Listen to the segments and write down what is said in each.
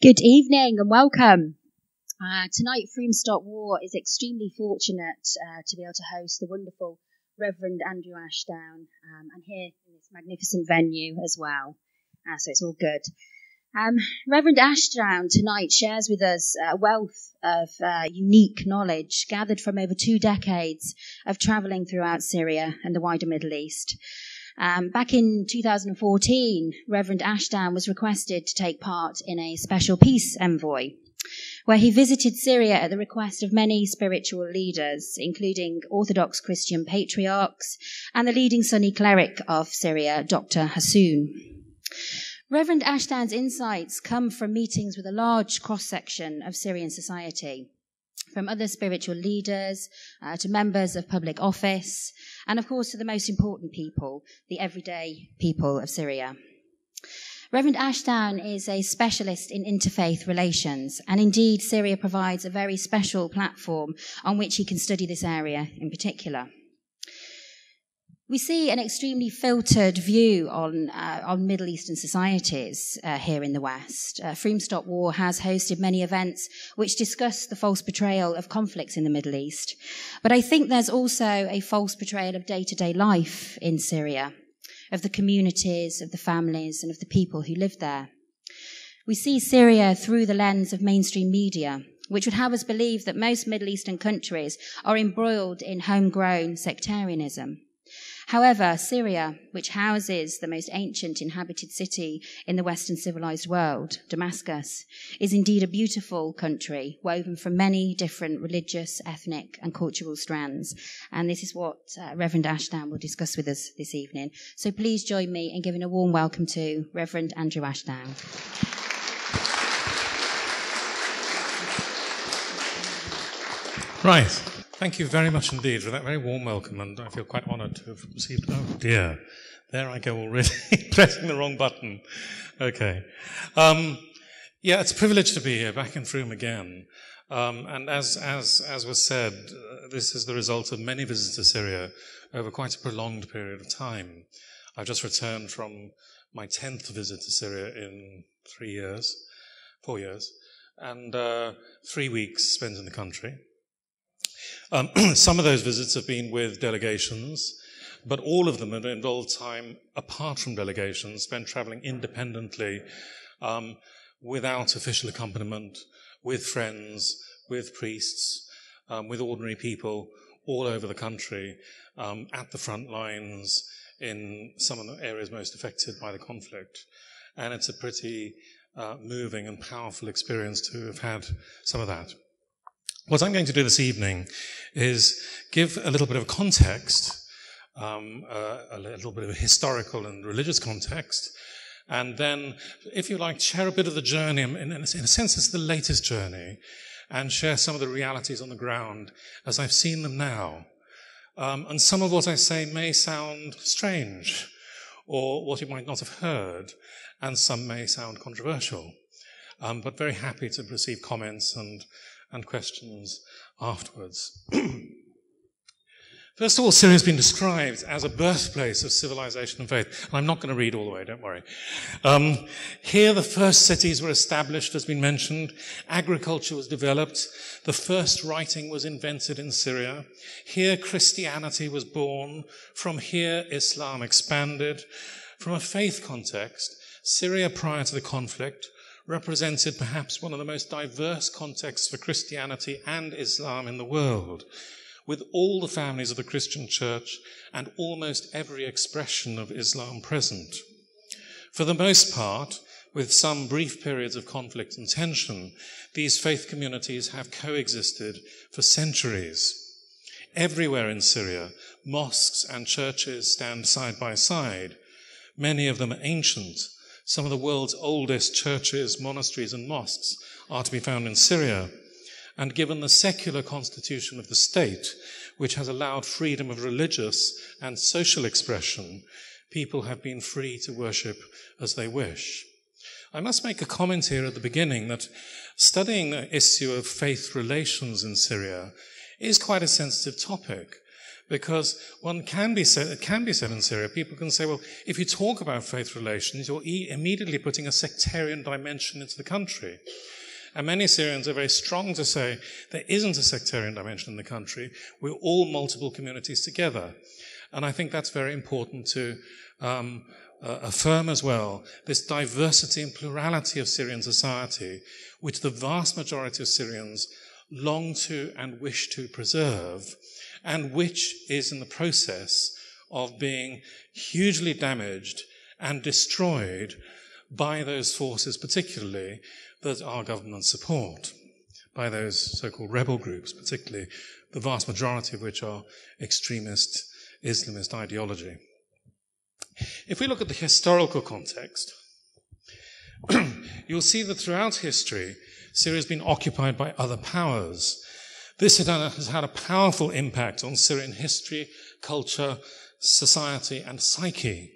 Good evening and welcome. Tonight, Frome Stop War is extremely fortunate to be able to host the wonderful Reverend Andrew Ashdown and here in this magnificent venue as well. So it's all good. Reverend Ashdown tonight shares with us a wealth of unique knowledge gathered from over 2 decades of travelling throughout Syria and the wider Middle East. Back in 2014, Reverend Ashdown was requested to take part in a special peace envoy, where he visited Syria at the request of many spiritual leaders, including Orthodox Christian patriarchs and the leading Sunni cleric of Syria, Dr. Hassoun. Reverend Ashdown's insights come from meetings with a large cross-section of Syrian society, from other spiritual leaders to members of public office, and of course to the most important people, the everyday people of Syria. Reverend Ashdown is a specialist in interfaith relations, and indeed Syria provides a very special platform on which he can study this area in particular. We see an extremely filtered view on Middle Eastern societies here in the West. Frome Stop War has hosted many events which discuss the false portrayal of conflicts in the Middle East. But I think there's also a false portrayal of day-to-day life in Syria, of the communities, of the families, and of the people who live there. We see Syria through the lens of mainstream media, which would have us believe that most Middle Eastern countries are embroiled in homegrown sectarianism. However, Syria, which houses the most ancient inhabited city in the Western civilized world, Damascus, is indeed a beautiful country woven from many different religious, ethnic and cultural strands. And this is what Reverend Ashdown will discuss with us this evening. So please join me in giving a warm welcome to Reverend Andrew Ashdown. Right. Thank you very much indeed for that very warm welcome, and I feel quite honoured to have received... Oh dear, there I go already, pressing the wrong button. Okay. Yeah, it's a privilege to be here, back in Frome again. And as was said, this is the result of many visits to Syria over quite a prolonged period of time. I've just returned from my 10th visit to Syria in 4 years, and 3 weeks spent in the country. Some of those visits have been with delegations, but all of them have involved time apart from delegations, spent travelling independently, without official accompaniment, with friends, with priests, with ordinary people all over the country, at the front lines in some of the areas most affected by the conflict. And it's a pretty moving and powerful experience to have had some of that. What I'm going to do this evening is give a little bit of context, a little bit of historical and religious context, and then, if you like, share a bit of the journey. In a sense, it's the latest journey, and share some of the realities on the ground as I've seen them now. And some of what I say may sound strange, or what you might not have heard, and some may sound controversial. But very happy to receive comments and questions afterwards. First of all, Syria has been described as a birthplace of civilization and faith. And I'm not going to read all the way, don't worry. Here the first cities were established, as been mentioned. Agriculture was developed. The first writing was invented in Syria. Here Christianity was born. From here Islam expanded. From a faith context, Syria prior to the conflict represented perhaps one of the most diverse contexts for Christianity and Islam in the world, with all the families of the Christian church and almost every expression of Islam present. For the most part, with some brief periods of conflict and tension, these faith communities have coexisted for centuries. Everywhere in Syria, mosques and churches stand side by side. Many of them are ancient. Some of the world's oldest churches, monasteries and mosques are to be found in Syria. And given the secular constitution of the state, which has allowed freedom of religious and social expression, people have been free to worship as they wish. I must make a comment here at the beginning that studying the issue of faith relations in Syria is quite a sensitive topic, Because it can be said in Syria, people can say, well, if you talk about faith relations, you're immediately putting a sectarian dimension into the country. And many Syrians are very strong to say there isn't a sectarian dimension in the country. We're all multiple communities together. And I think that's very important to affirm as well, this diversity and plurality of Syrian society, which the vast majority of Syrians long to and wish to preserve, and which is in the process of being hugely damaged and destroyed by those forces, particularly that our government support, by those so-called rebel groups, particularly the vast majority of which are extremist Islamist ideology. If we look at the historical context, you'll see that throughout history, Syria has been occupied by other powers. This has had a powerful impact on Syrian history, culture, society, and psyche.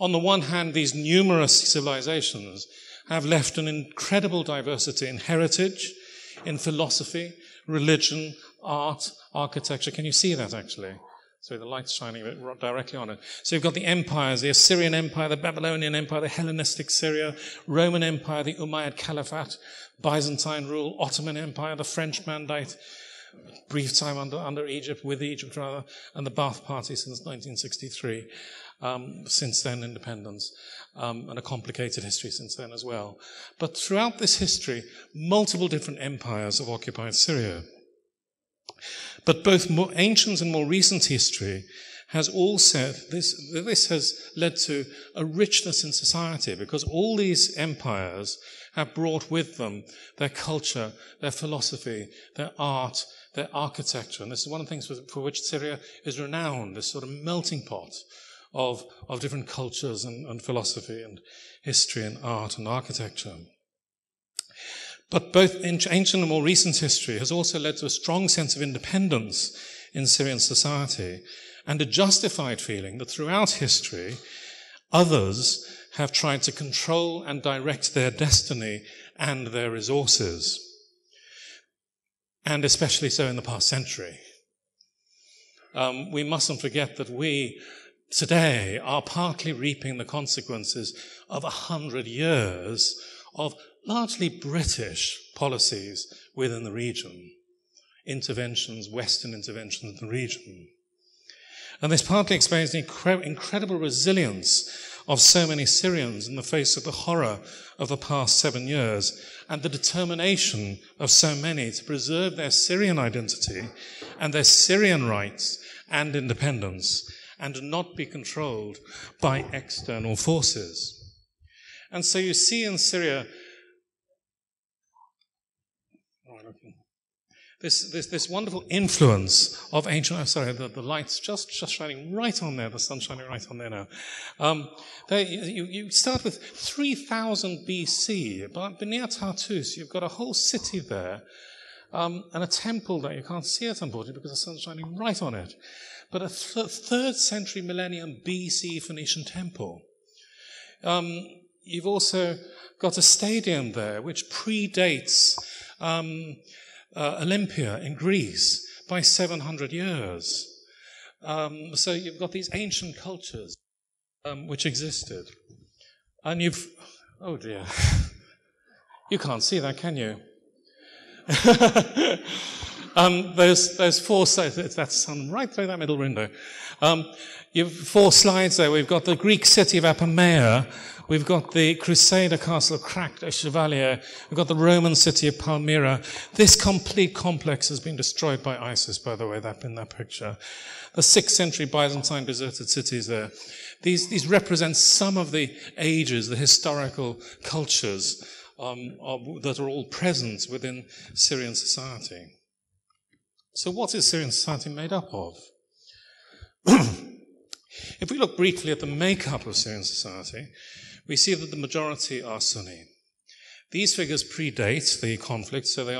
On the one hand, these numerous civilizations have left an incredible diversity in heritage, in philosophy, religion, art, architecture. Can you see that, actually? So the light's shining directly on it. So you've got the empires, the Assyrian Empire, the Babylonian Empire, the Hellenistic Syria, Roman Empire, the Umayyad Caliphate, Byzantine rule, Ottoman Empire, the French Mandate, brief time under Egypt, with Egypt rather, and the Ba'ath Party since 1963, since then independence, and a complicated history since then as well. But throughout this history, multiple different empires have occupied Syria. But both more ancient and more recent history has all said this has led to a richness in society, because all these empires have brought with them their culture, their philosophy, their art, their architecture. And this is one of the things for which Syria is renowned, this sort of melting pot of different cultures and philosophy and history and art and architecture. But both ancient and more recent history has also led to a strong sense of independence in Syrian society, and a justified feeling that throughout history, others have tried to control and direct their destiny and their resources, and especially so in the past century. We mustn't forget that we today are partly reaping the consequences of 100 years of largely British policies within the region, interventions, Western interventions in the region. And this partly explains the incredible resilience of so many Syrians in the face of the horror of the past 7 years, and the determination of so many to preserve their Syrian identity and their Syrian rights and independence, and not be controlled by external forces. And so you see in Syria this wonderful influence of ancient... Oh, sorry, the light's just shining right on there. The sun's shining right on there now. You start with 3000 BC, but near Tartus, you've got a whole city there, and a temple that you can't see it, unfortunately, because the sun's shining right on it. But a 3rd century millennium BC Phoenician temple. You've also got a stadium there which predates Olympia in Greece by 700 years. So you've got these ancient cultures which existed. And you've... Oh dear. You can't see that, can you? There's 4 slides. That's sun right through that middle window. You've 4 slides there. We've got the Greek city of Apamea. We've got the Crusader castle of Crac de Chevalier. We've got the Roman city of Palmyra. This complete complex has been destroyed by ISIS, by the way, in that picture. The 6th century Byzantine deserted cities there. These represent some of the ages, the historical cultures that are all present within Syrian society. So what is Syrian society made up of? If we look briefly at the makeup of Syrian society, we see that the majority are Sunni. These figures predate the conflict, so they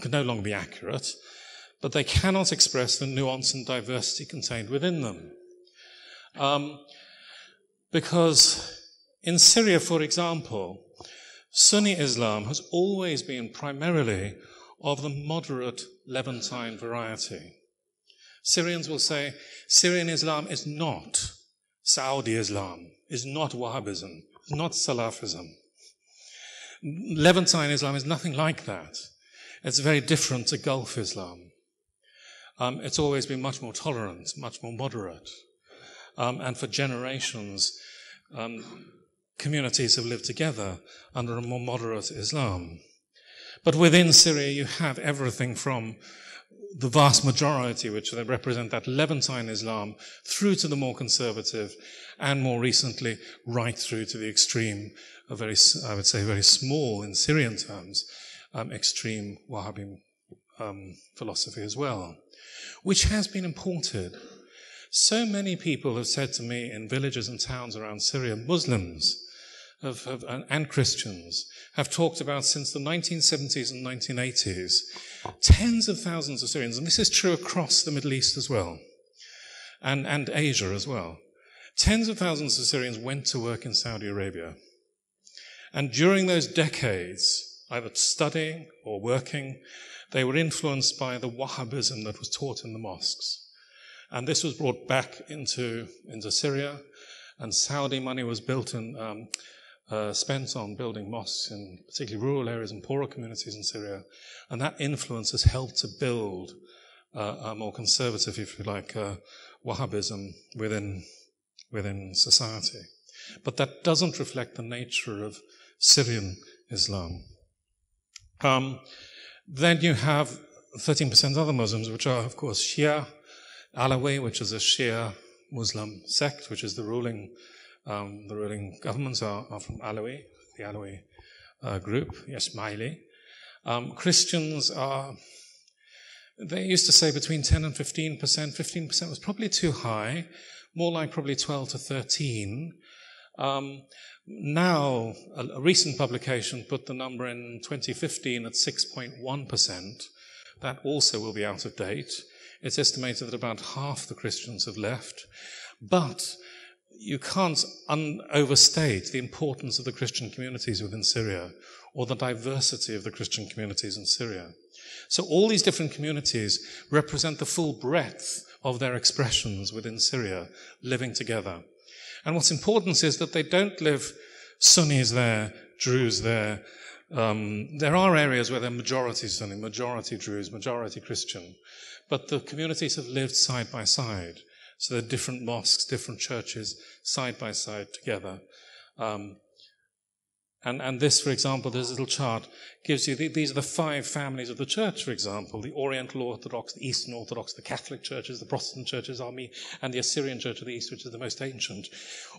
can no longer be accurate, but they cannot express the nuance and diversity contained within them. Because in Syria, for example, Sunni Islam has always been primarily of the moderate Levantine variety. Syrians will say Syrian Islam is not Saudi Islam, is not Wahhabism, is not Salafism. Levantine Islam is nothing like that. It's very different to Gulf Islam. It's always been much more tolerant, much more moderate. And for generations, communities have lived together under a more moderate Islam. But within Syria, you have everything from the vast majority, which they represent that Levantine Islam, through to the more conservative, and more recently, right through to the extreme, I would say very small in Syrian terms, extreme Wahhabi philosophy as well, which has been imported. So many people have said to me in villages and towns around Syria, Muslims and Christians, have talked about since the 1970s and 1980s, tens of thousands of Syrians, and this is true across the Middle East as well, and Asia as well. Tens of thousands of Syrians went to work in Saudi Arabia. And during those decades, either studying or working, they were influenced by the Wahhabism that was taught in the mosques. And this was brought back into Syria, and Saudi money was spent on building mosques in particularly rural areas and poorer communities in Syria. And that influence has helped to build a more conservative, if you like, Wahhabism within society. But that doesn't reflect the nature of Syrian Islam. Then you have 13% other Muslims, which are, of course, Shia, Alawi, which is a Shia Muslim sect, which is the ruling governments are from Alawi, the Alawi group, Ismaili. Christians are, they used to say between 10 and 15%. 15% was probably too high, more like probably 12 to 13. Now, a recent publication put the number in 2015 at 6.1%. That also will be out of date. It's estimated that about half the Christians have left. But you can't overstate the importance of the Christian communities within Syria or the diversity of the Christian communities in Syria. So all these different communities represent the full breadth of their expressions within Syria, living together. And what's important is that they don't live Sunnis there, Druze there. There are areas where they're majority Sunni, majority Druze, majority Christian. But the communities have lived side by side. So there are different mosques, different churches, side by side together. And this, for example, this little chart gives you, these are the 5 families of the church, for example, the Oriental Orthodox, the Eastern Orthodox, the Catholic churches, the Protestant churches, and the Assyrian Church of the East, which is the most ancient.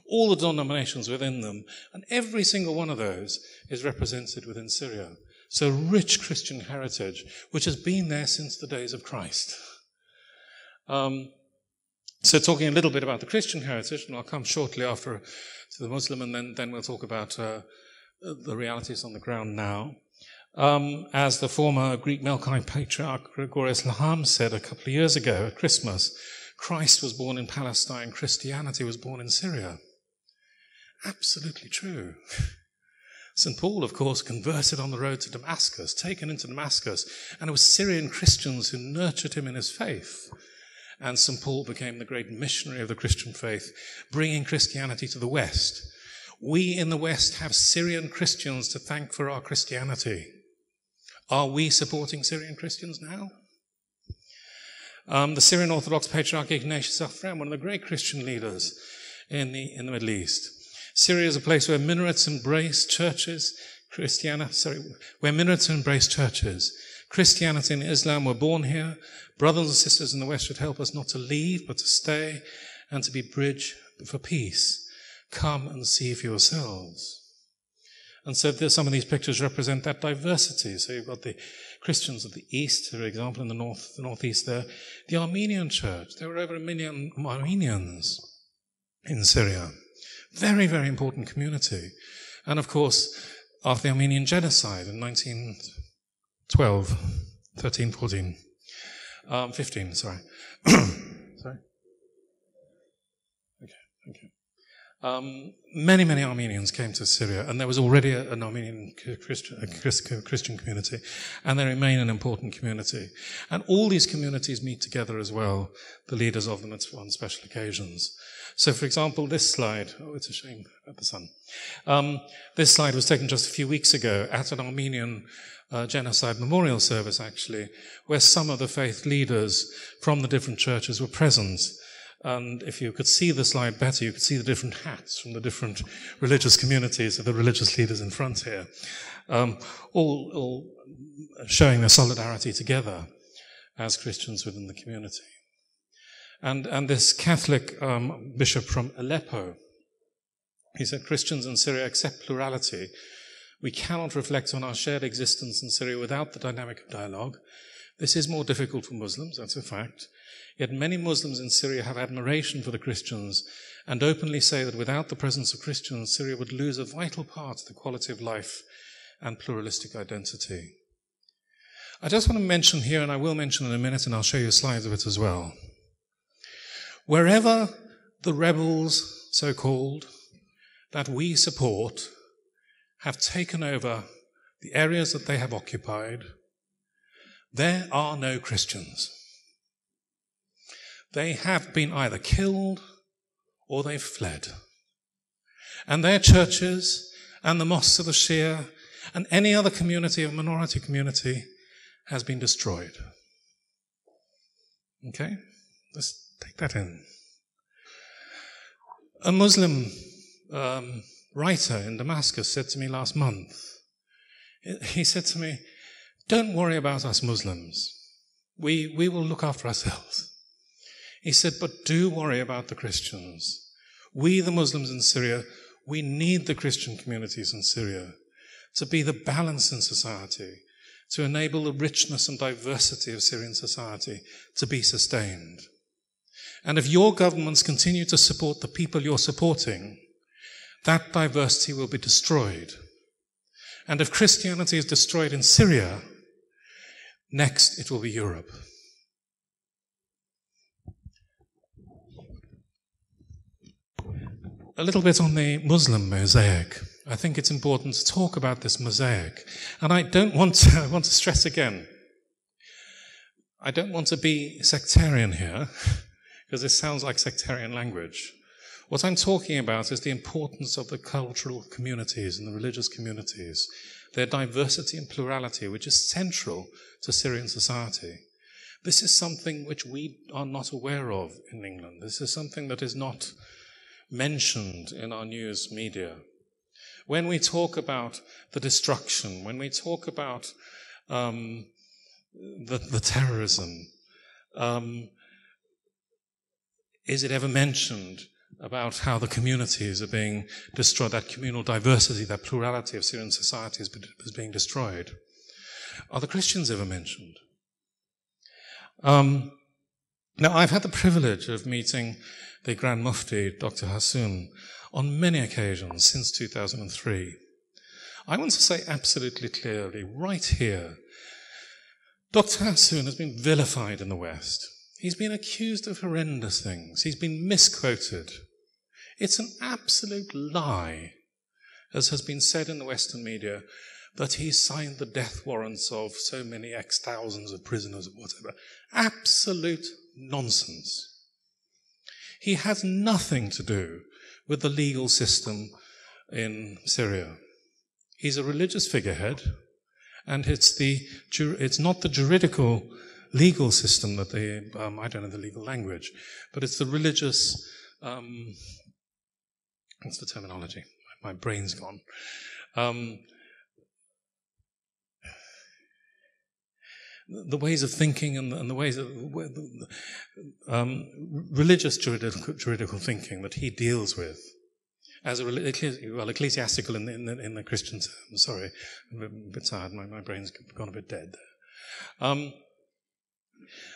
All the denominations within them, and every single one of those is represented within Syria. So rich Christian heritage, which has been there since the days of Christ. So talking a little bit about the Christian heritage, and I'll come shortly after to the Muslim, and then we'll talk about the realities on the ground now. As the former Greek Melkite patriarch Gregorius Laham said a couple of years ago at Christmas, Christ was born in Palestine, Christianity was born in Syria. Absolutely true. St. Paul, of course, converted on the road to Damascus, taken into Damascus, and it was Syrian Christians who nurtured him in his faith. And St. Paul became the great missionary of the Christian faith, bringing Christianity to the West. We in the West have Syrian Christians to thank for our Christianity. Are we supporting Syrian Christians now? The Syrian Orthodox Patriarch Ignatius of Frome, one of the great Christian leaders in the Middle East. Syria is a place where minarets embrace churches. Where minarets embrace churches. Christianity and Islam were born here. Brothers and sisters in the West should help us not to leave, but to stay and to be bridge for peace. Come and see for yourselves. And so some of these pictures represent that diversity. So you've got the Christians of the East, for example, in the northeast there. The Armenian church. There were over 1 million Armenians in Syria. Very, very important community. And of course, after the Armenian genocide in 1912, 13, 14, 15, sorry. Sorry? Okay, thank you. Many, many Armenians came to Syria, and there was already an Armenian Christian community, and they remain an important community. And all these communities meet together as well, the leaders of them on special occasions. So, for example, this slide, it's a shame at the sun. This slide was taken just a few weeks ago at an Armenian genocide memorial service, actually, where some of the faith leaders from the different churches were present. And if you could see the slide better, you could see the different hats from the different religious communities of the religious leaders in front here, all showing their solidarity together as Christians within the community. And this Catholic bishop from Aleppo, he said, Christians in Syria accept plurality. We cannot reflect on our shared existence in Syria without the dynamic of dialogue. This is more difficult for Muslims, that's a fact. Yet many Muslims in Syria have admiration for the Christians and openly say that without the presence of Christians, Syria would lose a vital part of the quality of life and pluralistic identity. I just want to mention here, and I will mention in a minute, and I'll show you slides of it as well. Wherever the rebels, so-called, that we support have taken over the areas that they have occupied, there are no Christians. They have been either killed or they've fled. And their churches and the mosques of the Shia and any other community or minority community has been destroyed. Okay? Let's take that in. A Muslim writer in Damascus said to me last month, he said to me, don't worry about us Muslims. We will look after ourselves. He said, but do worry about the Christians. We, the Muslims in Syria, we need the Christian communities in Syria to be the balance in society, to enable the richness and diversity of Syrian society to be sustained. And if your governments continue to support the people you're supporting, that diversity will be destroyed. And if Christianity is destroyed in Syria, next it will be Europe. A little bit on the Muslim mosaic. I think it's important to talk about this mosaic. And I want to stress again, I don't want to be sectarian here, because this sounds like sectarian language. What I'm talking about is the importance of the cultural communities and the religious communities, their diversity and plurality, which is central to Syrian society. This is something which we are not aware of in England. This is something that is not mentioned in our news media. When we talk about the destruction, when we talk about the terrorism, is it ever mentioned about how the communities are being destroyed, that communal diversity, that plurality of Syrian society is being destroyed? Are the Christians ever mentioned? Now, I've had the privilege of meeting the Grand Mufti, Dr. Hassoun, on many occasions since 2003. I want to say absolutely clearly, right here, Dr. Hassoun has been vilified in the West. He's been accused of horrendous things. He's been misquoted. It's an absolute lie, as has been said in the Western media, that he signed the death warrants of so many thousands of prisoners or whatever. Absolute nonsense. He has nothing to do with the legal system in Syria. He's a religious figurehead, and it's not the juridical legal system that I don't know the legal language, but it's the religious, what's the terminology? My brain's gone. The ways of thinking and the ways of religious juridical thinking that he deals with as ecclesiastical in the Christian term. Sorry, I'm a bit tired. My brain's gone a bit dead there.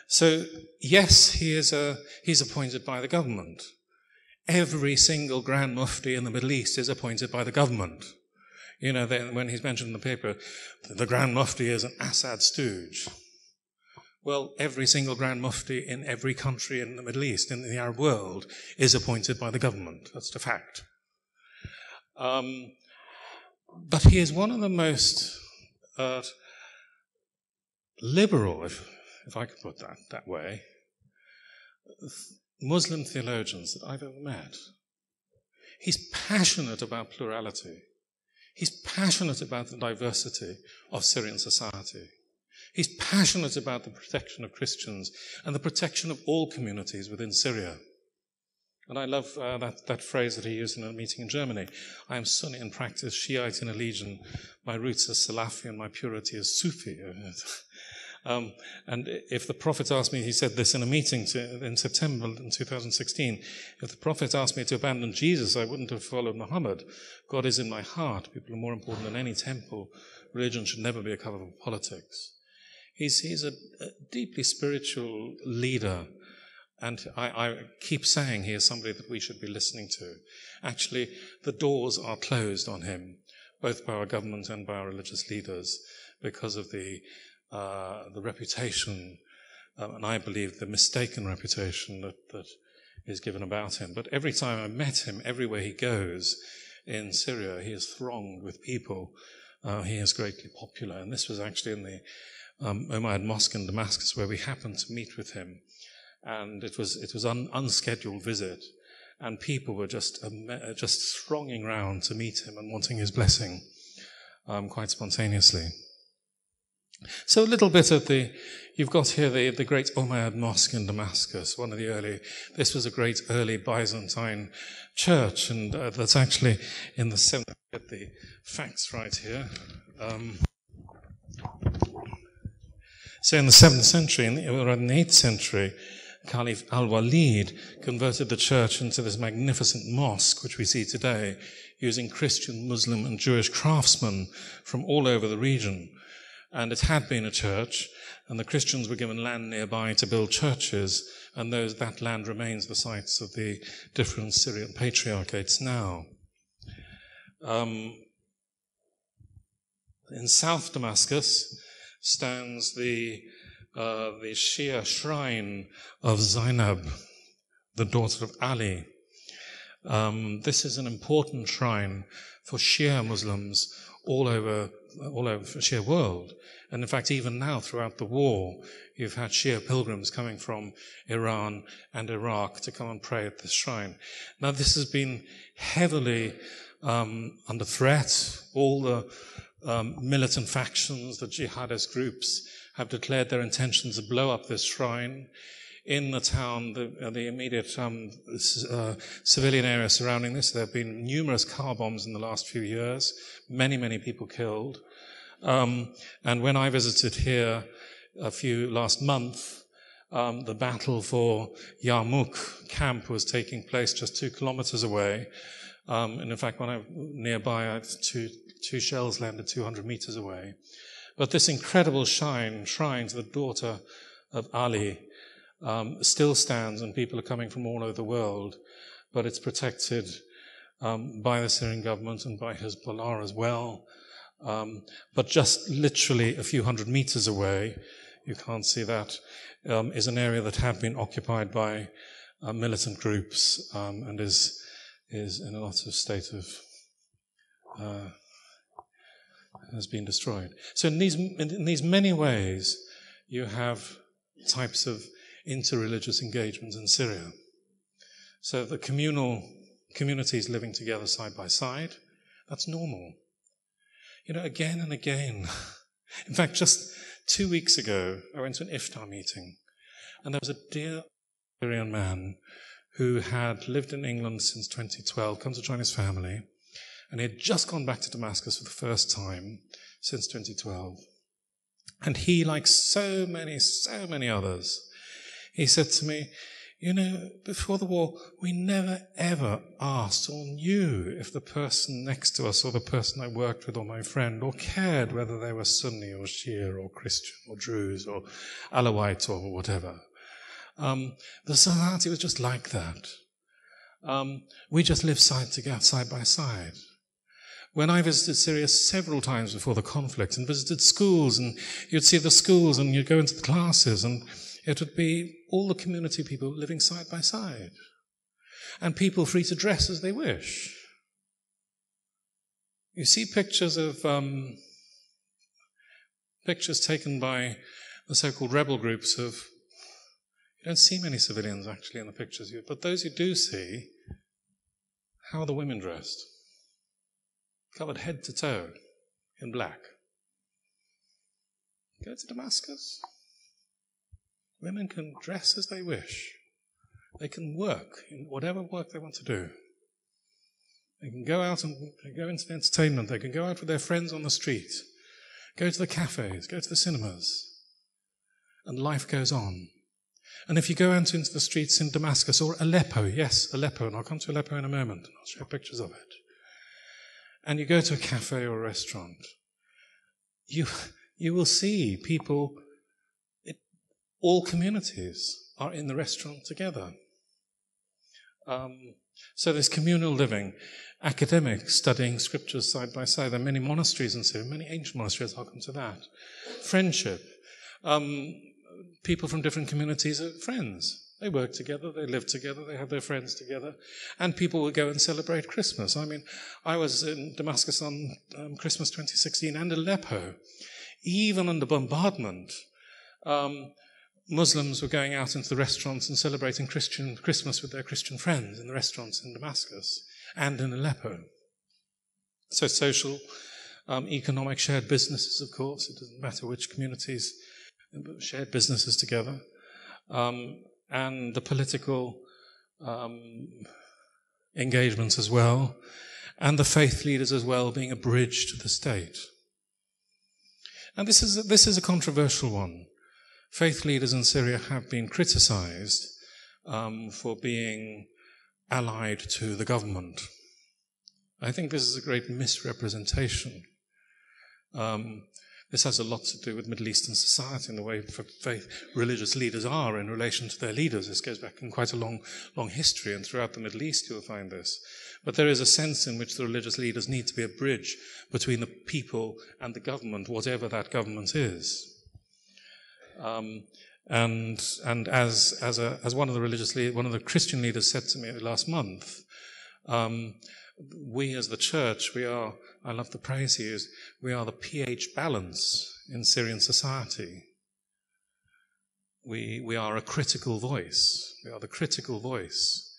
So yes, he's appointed by the government. Every single Grand Mufti in the Middle East is appointed by the government. You know, when he's mentioned in the paper, the Grand Mufti is an Assad stooge. Well, every single Grand Mufti in every country in the Middle East, in the Arab world, is appointed by the government. That's the fact. But he is one of the most liberal, if I could put that way, Muslim theologians that I've ever met. He's passionate about plurality. He's passionate about the diversity of Syrian society. He's passionate about the protection of Christians and the protection of all communities within Syria. And I love that phrase that he used in a meeting in Germany. I am Sunni in practice, Shiite in allegiance. My roots are Salafi and my purity is Sufi. And if the Prophet asked me, he said this in a meeting in September in 2016, if the Prophet asked me to abandon Jesus, I wouldn't have followed Muhammad. God is in my heart. People are more important than any temple. Religion should never be a cover for politics. He's a deeply spiritual leader. And I keep saying he is somebody that we should be listening to. Actually, the doors are closed on him, both by our government and by our religious leaders, because of the reputation, and I believe the mistaken reputation that is given about him. But every time I met him, everywhere he goes in Syria, he is thronged with people. He is greatly popular. And this was actually in the Umayyad Mosque in Damascus, where we happened to meet with him. And it was an unscheduled visit, and people were just thronging round to meet him and wanting his blessing quite spontaneously. So a little bit of you've got here the great Umayyad Mosque in Damascus, one of the this was a great early Byzantine church, and that's actually in the 7th, get the facts right here. So in the 7th century, or in the 8th century, Caliph Al-Walid converted the church into this magnificent mosque, which we see today, using Christian, Muslim, and Jewish craftsmen from all over the region. And it had been a church, and the Christians were given land nearby to build churches, and that land remains the sites of the different Syrian patriarchates now. In South Damascus stands the Shia shrine of Zainab, the daughter of Ali. This is an important shrine for Shia Muslims all over the Shia world. And in fact, even now, throughout the war, you've had Shia pilgrims coming from Iran and Iraq to come and pray at this shrine. Now, this has been heavily under threat. All the militant factions, the jihadist groups, have declared their intention to blow up this shrine. In the town, the immediate civilian area surrounding this, there have been numerous car bombs in the last few years, many people killed. And when I visited here last month, the battle for Yarmouk camp was taking place just 2 kilometers away. And in fact, when I nearby, two shells landed 200 meters away. But this incredible shrine to the daughter of Ali still stands, and people are coming from all over the world, but it's protected by the Syrian government and by Hezbollah as well. But just literally a few hundred meters away, you can't see that, is an area that had been occupied by militant groups and is in a lot of state of has been destroyed. So in these many ways, you have types of interreligious engagements in Syria. So the communities living together side by side, that's normal. Again and again. In fact, just 2 weeks ago, I went to an iftar meeting, and there was a dear Syrian man who had lived in England since 2012, come to join his family, and he had just gone back to Damascus for the first time since 2012. And he, like so many others, he said to me, before the war, we never ever asked or knew if the person next to us or the person I worked with or my friend or cared whether they were Sunni or Shia or Christian or Druze or Alawite or whatever. The society was just like that. We just lived side by side. When I visited Syria several times before the conflict and visited schools, and you'd see the schools and you'd go into the classes, and it would be all the community people living side by side, and people free to dress as they wish. You see pictures of pictures taken by the so-called rebel groups of. You don't see many civilians actually in the pictures, but those you do see, how are the women dressed? Covered head to toe in black. Go to Damascus. Women can dress as they wish. They can work in whatever work they want to do. They can go out and go into entertainment. They can go out with their friends on the street, go to the cafes, go to the cinemas, and life goes on. And if you go out into the streets in Damascus or Aleppo, yes, Aleppo, and I'll come to Aleppo in a moment, and I'll show pictures of it, and you go to a cafe or a restaurant, you will see people, all communities are in the restaurant together. So there's communal living, academics studying scriptures side by side. There are many monasteries in Syria, many ancient monasteries, I'll come to that. Friendship. People from different communities are friends. They work together, they live together, they have their friends together, and people will go and celebrate Christmas. I mean, I was in Damascus on Christmas 2016 and Aleppo. Even under bombardment, Muslims were going out into the restaurants and celebrating Christmas with their Christian friends in the restaurants in Damascus and in Aleppo. So social, economic, shared businesses, of course. It doesn't matter which communities, shared businesses together. And the political engagements as well, and the faith leaders as well being a bridge to the state. And this is a controversial one. Faith leaders in Syria have been criticized for being allied to the government. I think this is a great misrepresentation. This has a lot to do with Middle Eastern society and the way religious leaders are in relation to their leaders. This goes back in quite a long history, and throughout the Middle East you'll find this. But there is a sense in which the religious leaders need to be a bridge between the people and the government, whatever that government is. And as one of the Christian leaders said to me last month, we as the church, I love the praise he used, we are the pH balance in Syrian society. We are a critical voice. We are the critical voice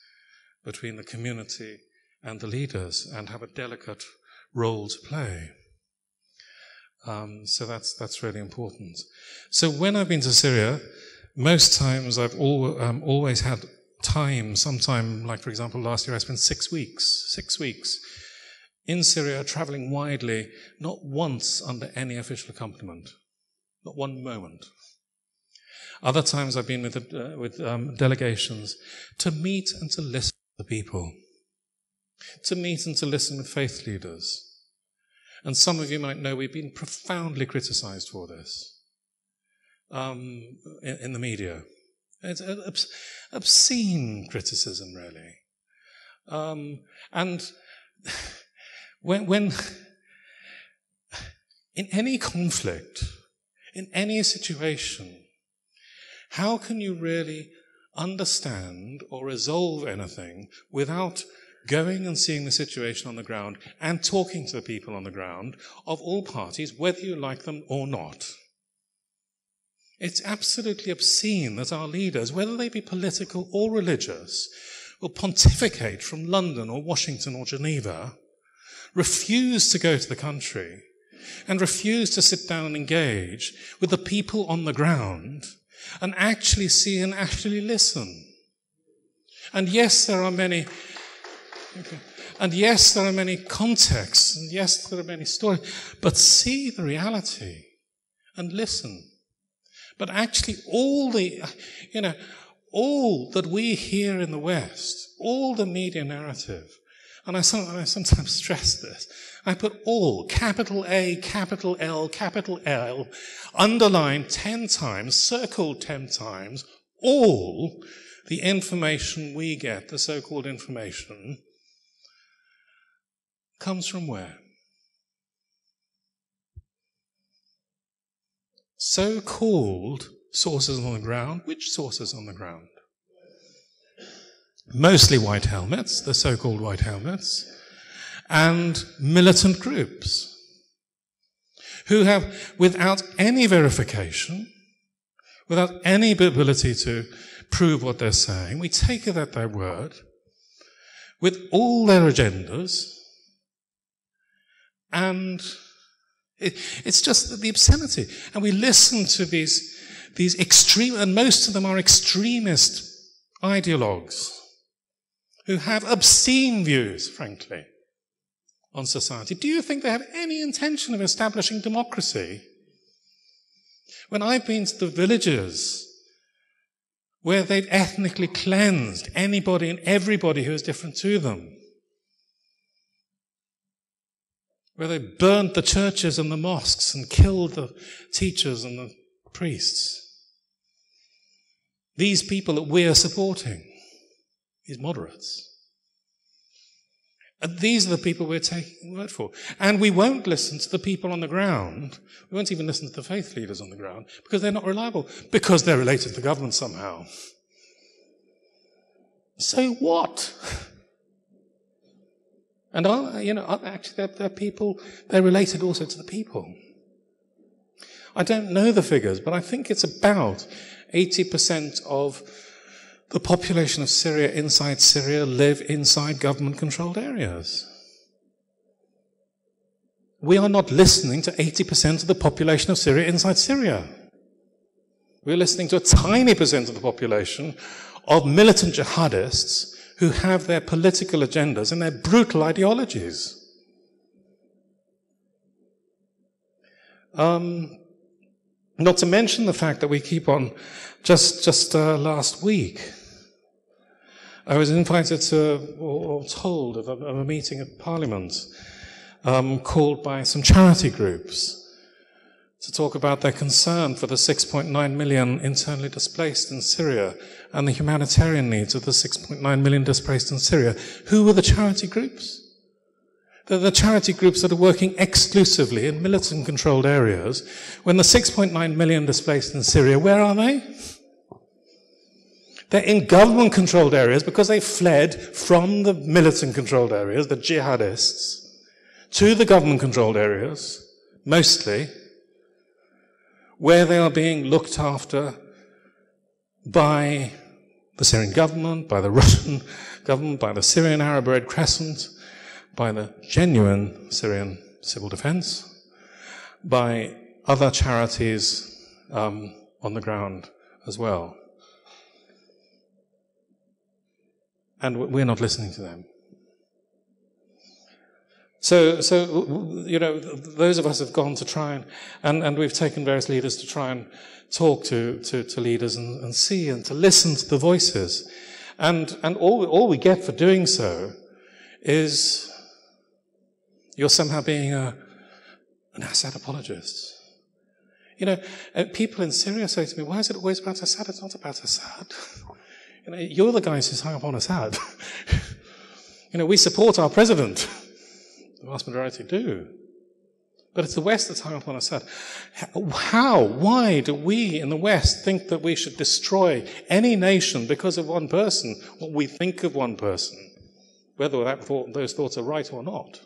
between the community and the leaders and have a delicate role to play. So that's really important. So when I've been to Syria, most times I've always had time, sometime, like for example last year I spent 6 weeks in Syria, traveling widely, not once under any official accompaniment, not one moment. Other times I've been with delegations to meet and to listen to people, to meet and to listen with faith leaders. And some of you might know we've been profoundly criticized for this in the media. It's obscene criticism, really. And when in any conflict, in any situation, how can you really understand or resolve anything without going and seeing the situation on the ground and talking to the people on the ground of all parties, whether you like them or not? It's absolutely obscene that our leaders, whether they be political or religious, will pontificate from London or Washington or Geneva, refuse to go to the country, and refuse to sit down and engage with the people on the ground and actually see and actually listen. And yes, there are many... Okay. And yes, there are many contexts, and yes, there are many stories, but see the reality and listen. But actually all that we hear in the West, all the media narrative, and I sometimes stress this, I put all, capital A, capital L, capital L, underlined 10 times, circled 10 times, all the information we get, the so-called information, comes from where? So-called sources on the ground. Which sources on the ground? Mostly white helmets, the so-called white helmets. and militant groups who have, without any verification, without any ability to prove what they're saying, we take it at their word, with all their agendas, and it's just the obscenity. And we listen to these extreme, and most of them are extremist ideologues who have obscene views, frankly, on society. Do you think they have any intention of establishing democracy? When I've been to the villages where they've ethnically cleansed anybody and everybody who is different to them, where they burnt the churches and the mosques and killed the teachers and the priests, these people that we are supporting, these moderates, and these are the people we're taking the word for. And we won't listen to the people on the ground. We won't even listen to the faith leaders on the ground because they're not reliable, because they're related to the government somehow. So what? And actually they're people, they're related also to the people. I don't know the figures, but I think it's about 80% of the population of Syria inside Syria live inside government-controlled areas. We are not listening to 80% of the population of Syria inside Syria. We're listening to a tiny percent of the population of militant jihadists who have their political agendas and their brutal ideologies. Not to mention the fact that we keep on, just last week, I was invited to, or told of a meeting at Parliament called by some charity groups to talk about their concern for the 6.9 million internally displaced in Syria and the humanitarian needs of the 6.9 million displaced in Syria. Who were the charity groups? They're the charity groups that are working exclusively in militant-controlled areas. When the 6.9 million displaced in Syria, where are they? They're in government-controlled areas because they fled from the militant-controlled areas, the jihadists, to the government-controlled areas, mostly, where they are being looked after by the Syrian government, by the Russian government, by the Syrian Arab Red Crescent, by the genuine Syrian civil defense, by other charities on the ground as well. And we're not listening to them. So those of us have gone to try and we've taken various leaders to try and talk to leaders and see and to listen to the voices. And all we get for doing so is you're somehow being an Assad apologist. People in Syria say to me, why is it always about Assad? It's not about Assad. You're the guys who's hung up on Assad. We support our president. The vast majority do. But it's the West that's hung up on Assad. How? Why do we in the West think that we should destroy any nation because of one person, what we think of one person, whether those thoughts are right or not?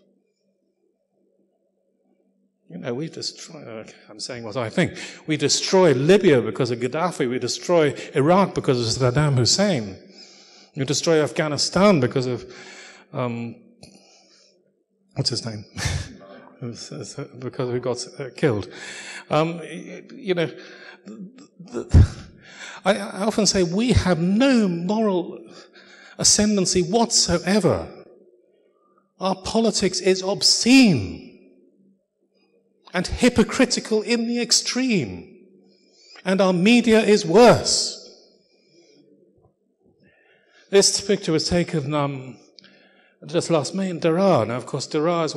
We destroy, I'm saying what I think. We destroy Libya because of Gaddafi. We destroy Iraq because of Saddam Hussein. We destroy Afghanistan because of, what's his name? Because we got killed. I often say we have no moral ascendancy whatsoever. Our politics is obscene and hypocritical in the extreme. And our media is worse. This picture was taken just last May in Daraa. Now, of course, Daraa is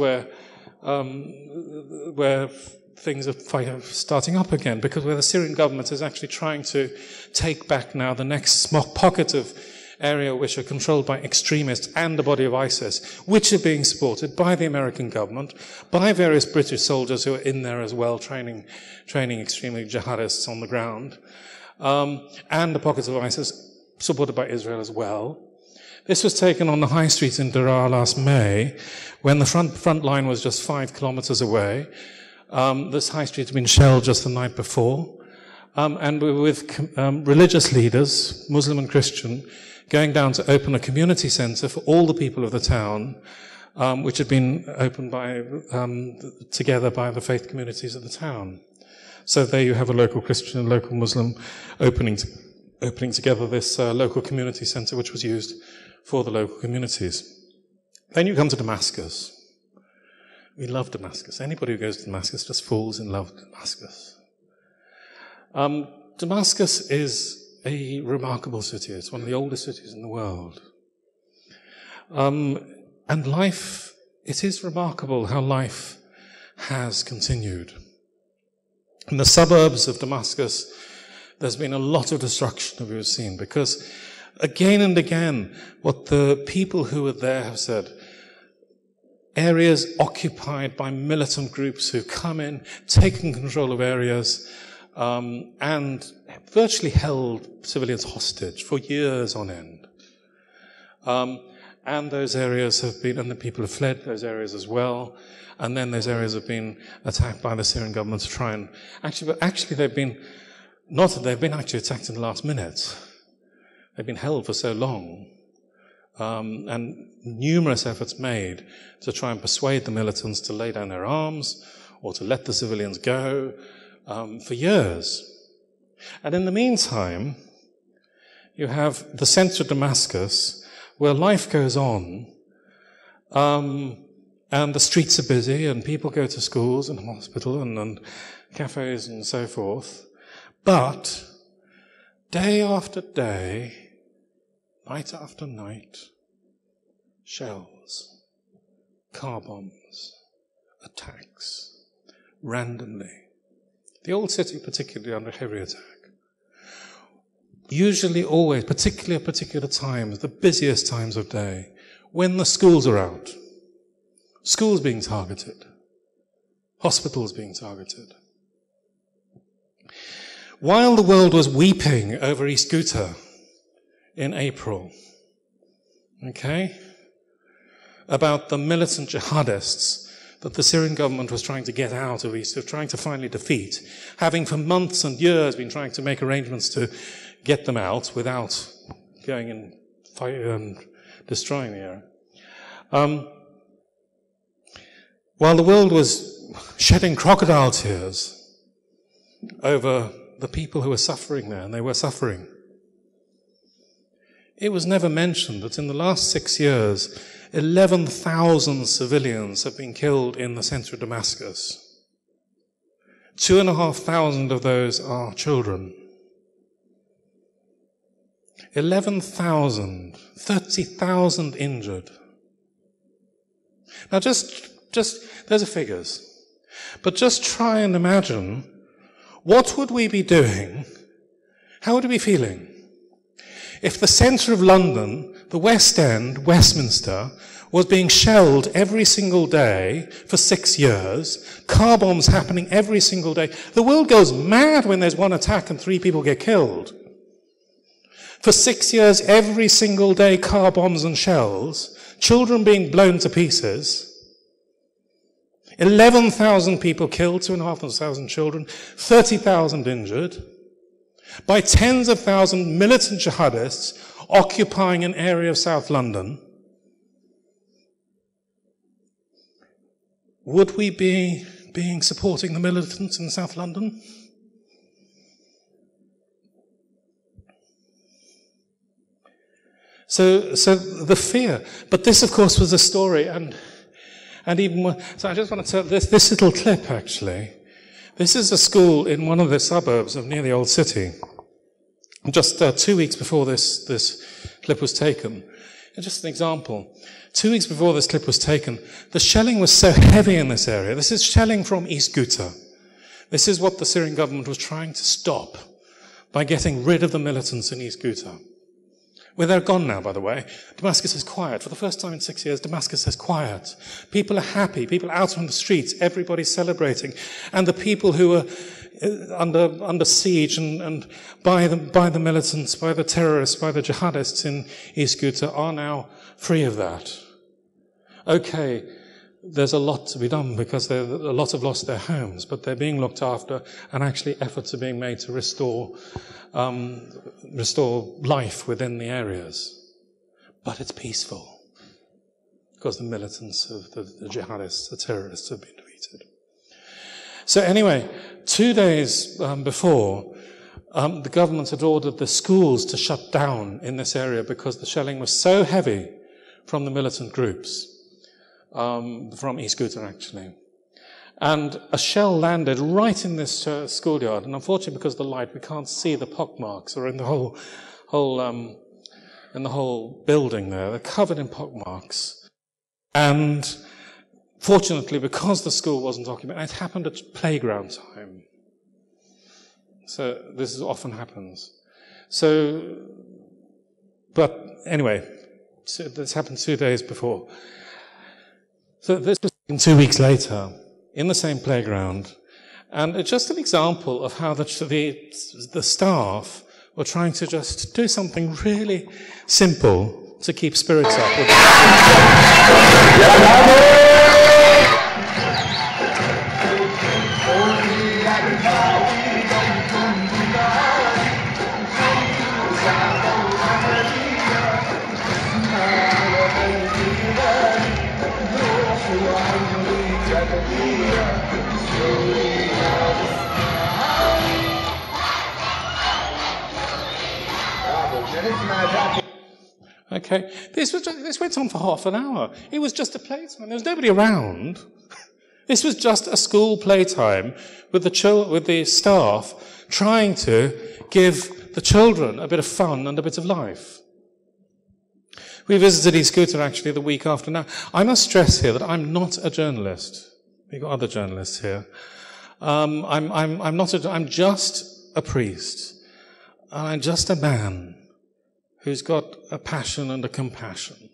where things are starting up again, because where the Syrian government is actually trying to take back now the next pocket of area which are controlled by extremists and the body of ISIS, which are being supported by the American government, by various British soldiers who are in there as well, training extremely jihadists on the ground, and the pockets of ISIS supported by Israel as well. This was taken on the high street in Daraa last May, when the front line was just 5 kilometers away. This high street had been shelled just the night before. And we were with religious leaders, Muslim and Christian, going down to open a community centre for all the people of the town, which had been opened together by the faith communities of the town. So there you have a local Christian and local Muslim opening together this local community centre, which was used for the local communities. Then you come to Damascus. We love Damascus. Anybody who goes to Damascus just falls in love with Damascus. Damascus is a remarkable city. It's one of the oldest cities in the world. And life, it is remarkable how life has continued. In the suburbs of Damascus, there's been a lot of destruction that we've seen, because again and again, what the people who were there have said, areas occupied by militant groups who come in, taking control of areas, and virtually held civilians hostage for years on end. And those areas have been, and the people have fled those areas as well. And then those areas have been attacked by the Syrian government to try and, actually they've been actually attacked in the last minute. They've been held for so long. And numerous efforts made to try and persuade the militants to lay down their arms or to let the civilians go for years. And in the meantime, you have the center of Damascus, where life goes on, and the streets are busy, and people go to schools and hospital and cafes and so forth. But day after day, night after night, shells, car bombs, attacks, randomly. The old city particularly under heavy attack. Usually always, particularly at particular times, the busiest times of day, when the schools are out. Schools being targeted. Hospitals being targeted. While the world was weeping over East Ghouta in April, about the militant jihadists that the Syrian government was trying to get out of East, trying to finally defeat, having for months and years been trying to make arrangements to get them out without going and destroying the area. While the world was shedding crocodile tears over the people who were suffering there, and they were suffering, it was never mentioned that in the last 6 years, 11,000 civilians have been killed in the center of Damascus. 2,500 of those are children. 11,000, 30,000 injured. Now just, those are figures. But just try and imagine, what would we be doing? How would we be feeling? If the centre of London, the West End, Westminster, was being shelled every single day for 6 years, car bombs happening every single day. The world goes mad when there's one attack and 3 people get killed. For 6 years, every single day, car bombs and shells, children being blown to pieces, 11,000 people killed, 2,500 children, 30,000 injured, by tens of thousands militant jihadists occupying an area of South London. Would we be supporting the militants in South London? So the fear, but this of course was a story, and even more, so I just want to tell this little clip actually. This is a school in one of the suburbs of near the old city. Just 2 weeks before this clip was taken, and just an example. 2 weeks before this clip was taken, the shelling was so heavy in this area. This is shelling from East Ghouta. This is what the Syrian government was trying to stop by getting rid of the militants in East Ghouta. Well, they're gone now, by the way. Damascus is quiet. For the first time in 6 years, Damascus is quiet. People are happy. People are out on the streets. Everybody's celebrating. And the people who are under siege and by the militants, by the terrorists, by the jihadists in East Ghouta are now free of that. Okay, there's a lot to be done because a lot have lost their homes, but they're being looked after, and actually efforts are being made to restore life within the areas. But it's peaceful because the militants of the jihadists, the terrorists, have been defeated. So anyway, 2 days before, the government had ordered the schools to shut down in this area because the shelling was so heavy from the militant groups. From East Ghouta, actually. And a shell landed right in this schoolyard, and unfortunately, because of the light, we can't see the pockmarks, or in the whole building there. They're covered in pockmarks. And fortunately, because the school wasn't occupied, it happened at playground time. So this often happens. But anyway, so this happened 2 days before. So this was 2 weeks later, in the same playground, and it's just an example of how the staff were trying to just do something really simple to keep spirits up. Okay, this went on for half an hour. It was just a playtime. There was nobody around. This was just a school playtime with the staff trying to give the children a bit of fun and a bit of life. We visited East Ghouta actually the week after. Now, I must stress here that I'm not a journalist. We've got other journalists here. I'm just a priest. I'm just a man who's got a passion and a compassion.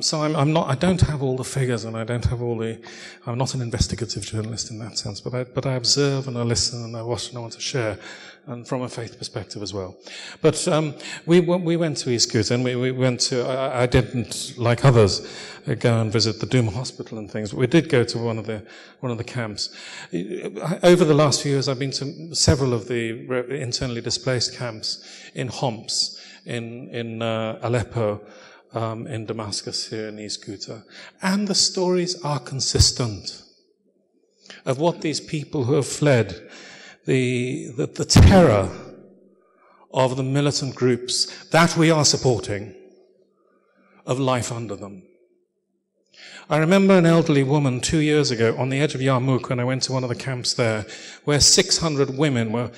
So I don't have all the figures, and I don't have I'm not an investigative journalist in that sense, but I observe and I listen and I watch and I want to share, and from a faith perspective as well. But we went to East Ghouta, and we went to, I didn't, like others, go and visit the Duma Hospital and things, but we did go to one of the camps. Over the last few years, I've been to several of the internally displaced camps in Homs, in Aleppo, in Damascus here in East Ghouta. And the stories are consistent of what these people who have fled, the terror of the militant groups that we are supporting, of life under them. I remember an elderly woman 2 years ago on the edge of Yarmouk when I went to one of the camps there, where 600 women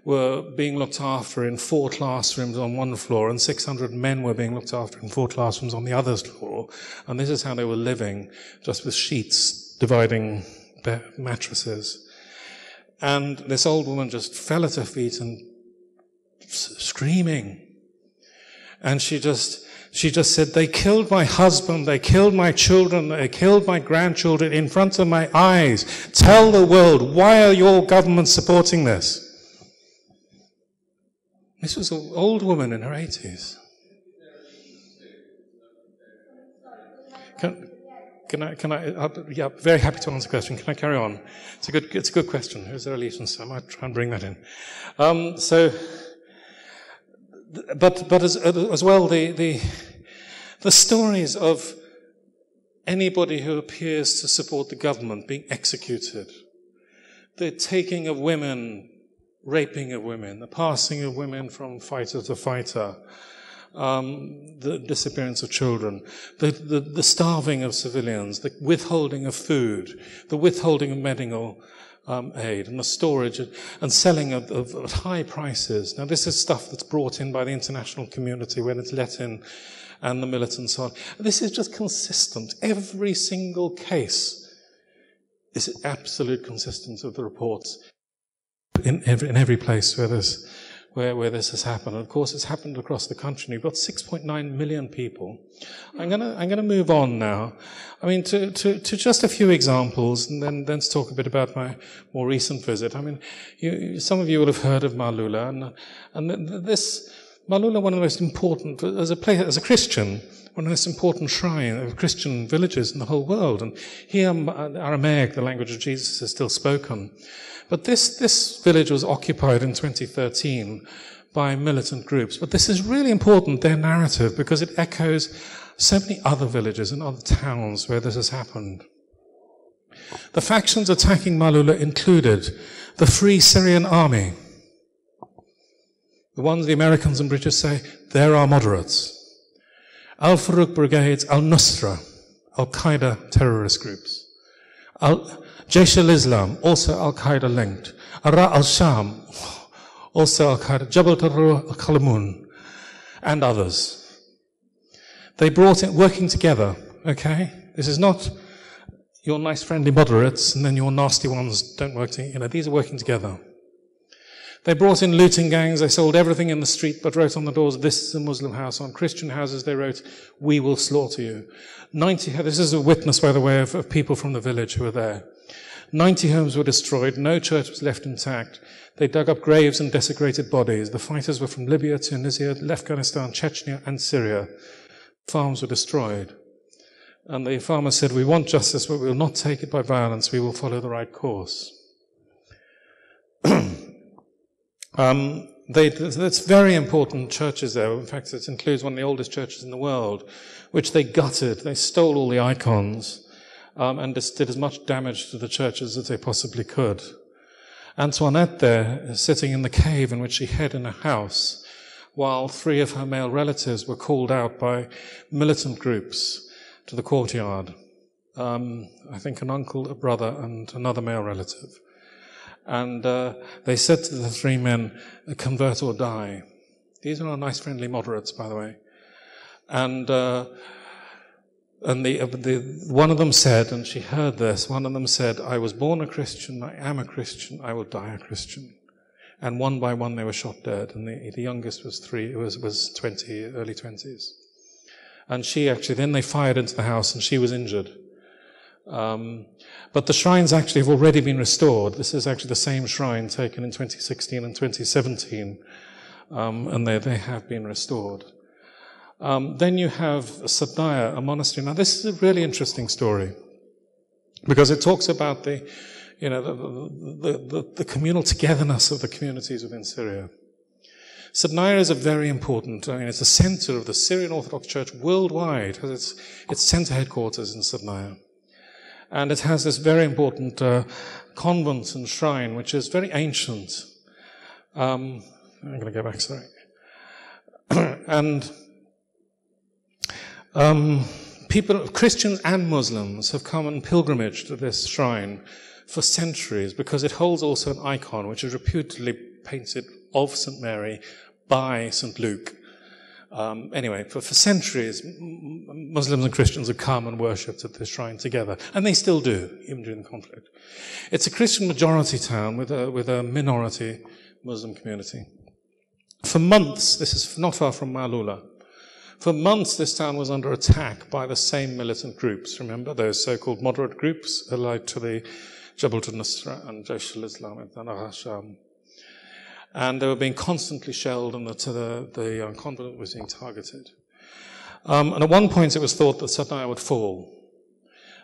were being looked after in 4 classrooms on one floor, and 600 men were being looked after in 4 classrooms on the other floor. And this is how they were living, just with sheets dividing their mattresses. And this old woman just fell at her feet and screaming. And she just said, "They killed my husband, they killed my children, they killed my grandchildren in front of my eyes. Tell the world, why are your governments supporting this?" This was an old woman in her 80s. Yeah, very happy to answer the question. Can I carry on? It's a good question. Who's their allegiance? I might try and bring that in. But as well, the stories of anybody who appears to support the government being executed, the taking of women, raping of women, the passing of women from fighter to fighter, the disappearance of children, the starving of civilians, the withholding of food, the withholding of medical aid, and the storage and selling at high prices. Now, this is stuff that's brought in by the international community when it's let in, and the militants on. This is just consistent. Every single case is absolute consistency of the reports in every place where where this has happened. And of course, it's happened across the country. And you've got 6.9 million people. I'm gonna move on now. I mean, to just a few examples, and then to talk a bit about my more recent visit. I mean, some of you will have heard of Malula, and this Malula, one of the most important as a Christian, one of the most important shrine of Christian villages in the whole world. And here, Aramaic, the language of Jesus, is still spoken. But this village was occupied in 2013 by militant groups. But this is really important, their narrative, because it echoes so many other villages and other towns where this has happened. The factions attacking Malula included the Free Syrian Army. The ones the Americans and British say, they're our moderates. Al-Faruq Brigades, Al-Nusra, Al-Qaeda terrorist groups. Jaish al-Islam, also Al-Qaeda linked. Ara al-Sham, also Al-Qaeda. Jabal al-Khalamun, and others. They brought it working together, okay? This is not your nice friendly moderates and then your nasty ones don't work together. These are working together. They brought in looting gangs. They sold everything in the street, but wrote on the doors, this is a Muslim house. On Christian houses, they wrote, we will slaughter you. This is a witness, by the way, of people from the village who were there. 90 homes were destroyed. No church was left intact. They dug up graves and desecrated bodies. The fighters were from Libya, Tunisia, Afghanistan, Chechnya, and Syria. Farms were destroyed. And the farmers said, we want justice, but we will not take it by violence. We will follow the right course. That's very important churches there. In fact, it includes one of the oldest churches in the world, which they gutted. They stole all the icons and just did as much damage to the churches as they possibly could. Antoinette there is sitting in the cave in which she hid in a house, while 3 of her male relatives were called out by militant groups to the courtyard. I think an uncle, a brother, and another male relative. And they said to the 3 men, convert or die. These are our nice friendly moderates, by the way. And one of them said, and she heard this, one of them said, I was born a Christian, I am a Christian, I will die a Christian. And one by one they were shot dead. And the youngest was 20, early 20s. And she actually, then they fired into the house and she was injured. But the shrines actually have already been restored. This is actually the same shrine taken in 2016 and 2017, and they have been restored. Then you have Sadnaya, a monastery. Now this is a really interesting story because it talks about the communal togetherness of the communities within Syria. Sadnaya is a very important, it's the center of the Syrian Orthodox Church worldwide. It has its center headquarters in Sadnaya. And it has this very important convent and shrine, which is very ancient. I'm going to go back, sorry. And Christians and Muslims have come on pilgrimage to this shrine for centuries because it holds also an icon which is reputedly painted of St. Mary by St. Luke. Anyway, for centuries, Muslims and Christians have come and worshipped at this shrine together. And they still do, even during the conflict. It's a Christian majority town with a minority Muslim community. For months, this is not far from Malula, for months this town was under attack by the same militant groups. Remember, those so-called moderate groups allied to the Jabhat al-Nusra and Jaish al-Islam and Al-Hasham. And they were being constantly shelled, and the convent was being targeted. And at one point it was thought that Sadnaya would fall.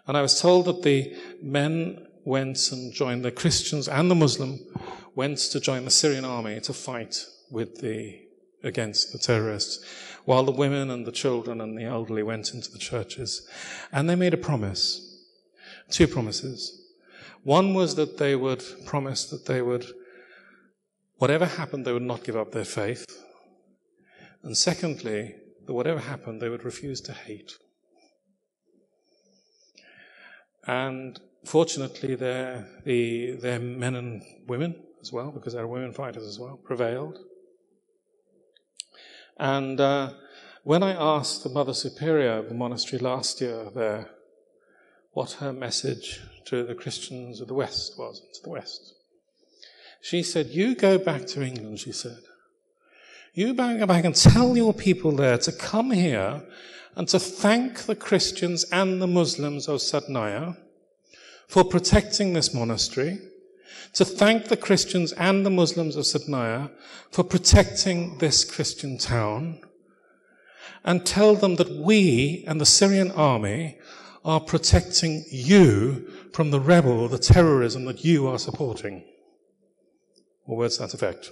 And I was told that the men went and joined, the Christians and the Muslim went to join the Syrian army to fight against the terrorists, while the women and the children and the elderly went into the churches. And they made a promise, 2 promises. One was that they would promise that they would, whatever happened, they would not give up their faith. And secondly, that whatever happened, they would refuse to hate. And fortunately, their men and women as well, because there are women fighters as well, prevailed. And when I asked the Mother Superior of the monastery last year there what her message to the Christians of the West was, to the West, she said, you go back to England, she said, You go back and tell your people there to come here and to thank the Christians and the Muslims of Sadnaya for protecting this monastery, to thank the Christians and the Muslims of Sadnaya for protecting this Christian town, and tell them that we and the Syrian army are protecting you from the rebel, the terrorism that you are supporting. Or words to that effect.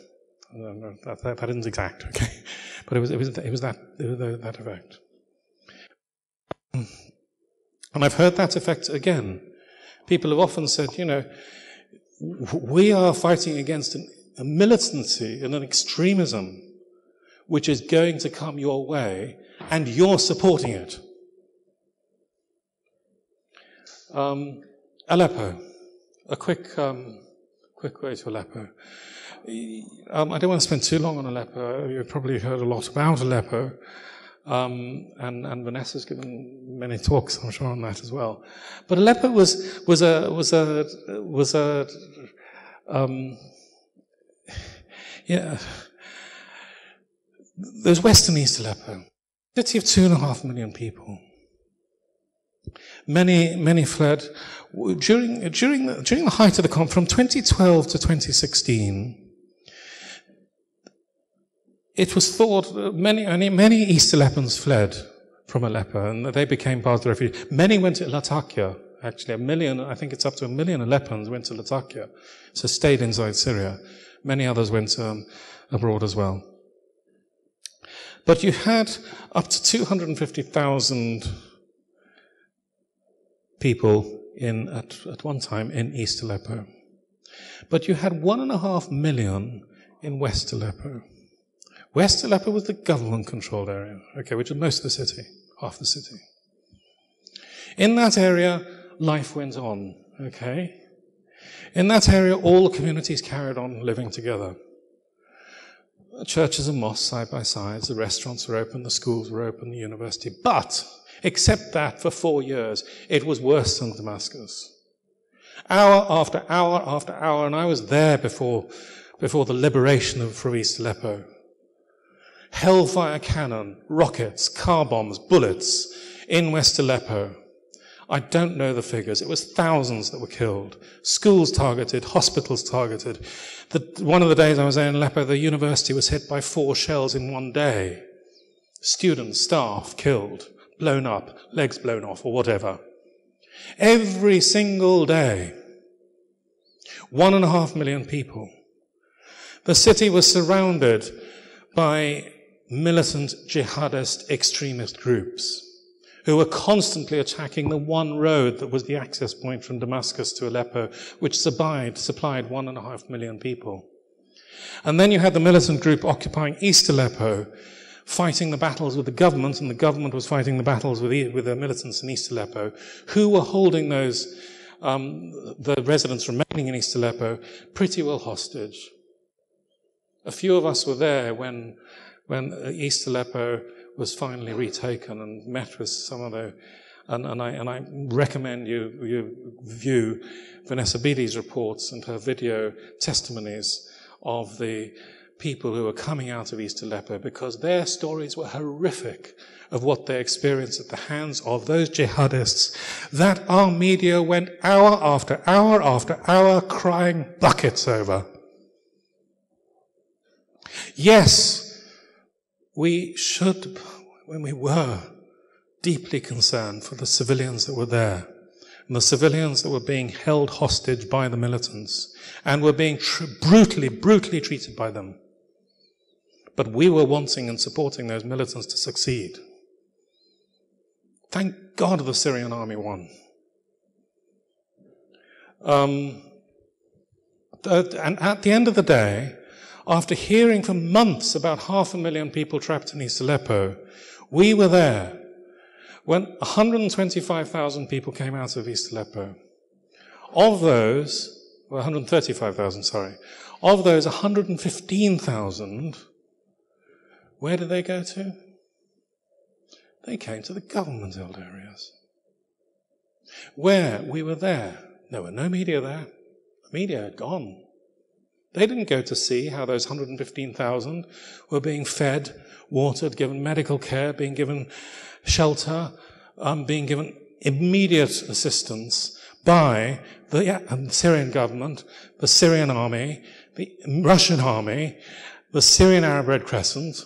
That isn't exact, okay? But it was that effect. And I've heard that effect again. People have often said, we are fighting against a militancy and an extremism which is going to come your way, and you're supporting it. Aleppo. A quick way to Aleppo. I don't want to spend too long on Aleppo. You've probably heard a lot about Aleppo. And Vanessa's given many talks, I'm sure, on that as well. But Aleppo there's West and East Aleppo, a city of 2.5 million people. Many fled during the height of the conflict, from 2012 to 2016. It was thought many East Aleppans fled from Aleppo, and they became part of the refugees. Many went to Latakia. Actually, 1 million, I think it's up to 1 million Aleppans went to Latakia, so stayed inside Syria. Many others went abroad as well. But you had up to 250,000 people at one time in East Aleppo. But you had 1.5 million in West Aleppo. West Aleppo was the government-controlled area, which was most of the city, half the city. In that area, life went on, In that area, all the communities carried on living together. The churches and mosques side by side, the restaurants were open, the schools were open, the university. But, except that for 4 years, it was worse than Damascus. Hour after hour after hour, and I was there before the liberation from East Aleppo. Hellfire cannon, rockets, car bombs, bullets in West Aleppo. I don't know the figures. It was thousands that were killed. Schools targeted, hospitals targeted. One of the days I was there in Aleppo, the university was hit by 4 shells in one day. Students, staff killed, blown up, legs blown off, or whatever. Every single day. 1.5 million people. The city was surrounded by militant jihadist extremist groups who were constantly attacking the one road that was the access point from Damascus to Aleppo, which supplied 1.5 million people. And then you had the militant group occupying East Aleppo, fighting the battles with the government, and the government was fighting the battles with the militants in East Aleppo, who were holding the residents remaining in East Aleppo pretty well hostage. A few of us were there when East Aleppo was finally retaken, and met with some of the, and I recommend you view Vanessa Beatty's reports and her video testimonies of the people who were coming out of East Aleppo, because their stories were horrific of what they experienced at the hands of those jihadists that our media went hour after hour after hour crying buckets over. Yes, we should, when we were deeply concerned for the civilians that were there, and the civilians that were being held hostage by the militants, and were being brutally treated by them. But we were wanting and supporting those militants to succeed. Thank God the Syrian army won. And at the end of the day, after hearing for months about 500,000 people trapped in East Aleppo, we were there when 125,000 people came out of East Aleppo. Of those, 135,000, sorry. Of those, 115,000, where did they go to? They came to the government-held areas. Where we were there, there were no media there. The media had gone. They didn't go to see how those 115,000 were being fed, watered, given medical care, being given shelter, being given immediate assistance by the Syrian government, the Syrian army, the Russian army, the Syrian Arab Red Crescent,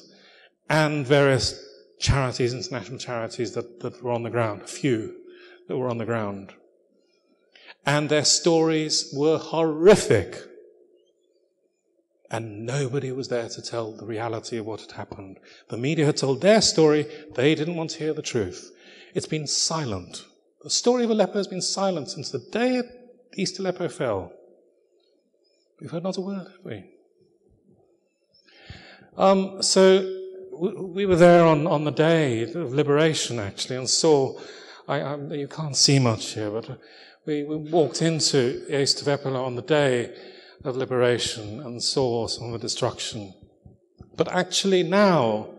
and various charities, international charities that were on the ground, a few that were on the ground. And their stories were horrific. And nobody was there to tell the reality of what had happened. The media had told their story. They didn't want to hear the truth. It's been silent. The story of Aleppo has been silent since the day East Aleppo fell. We've heard not a word, have we? So we were there on the day of liberation, actually, and saw, you can't see much here, but we walked into East Aleppo on the day of liberation and saw some of the destruction. But actually now,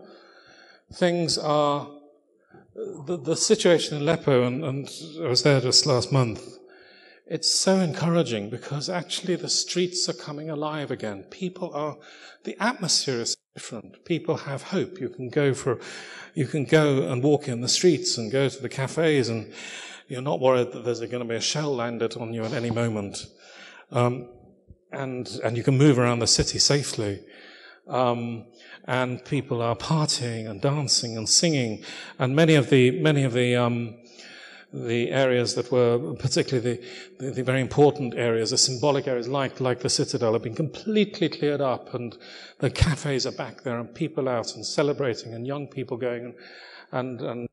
things are, the situation in Aleppo, and I was there just last month, it's so encouraging because actually the streets are coming alive again. The atmosphere is different. People have hope. You can go and walk in the streets and go to the cafes, and you're not worried that there's going to be a shell landed on you at any moment. And you can move around the city safely. And people are partying and dancing and singing. And many of the areas that were particularly the very important areas, the symbolic areas like the Citadel, have been completely cleared up, and the cafes are back there, and people out and celebrating, and young people going and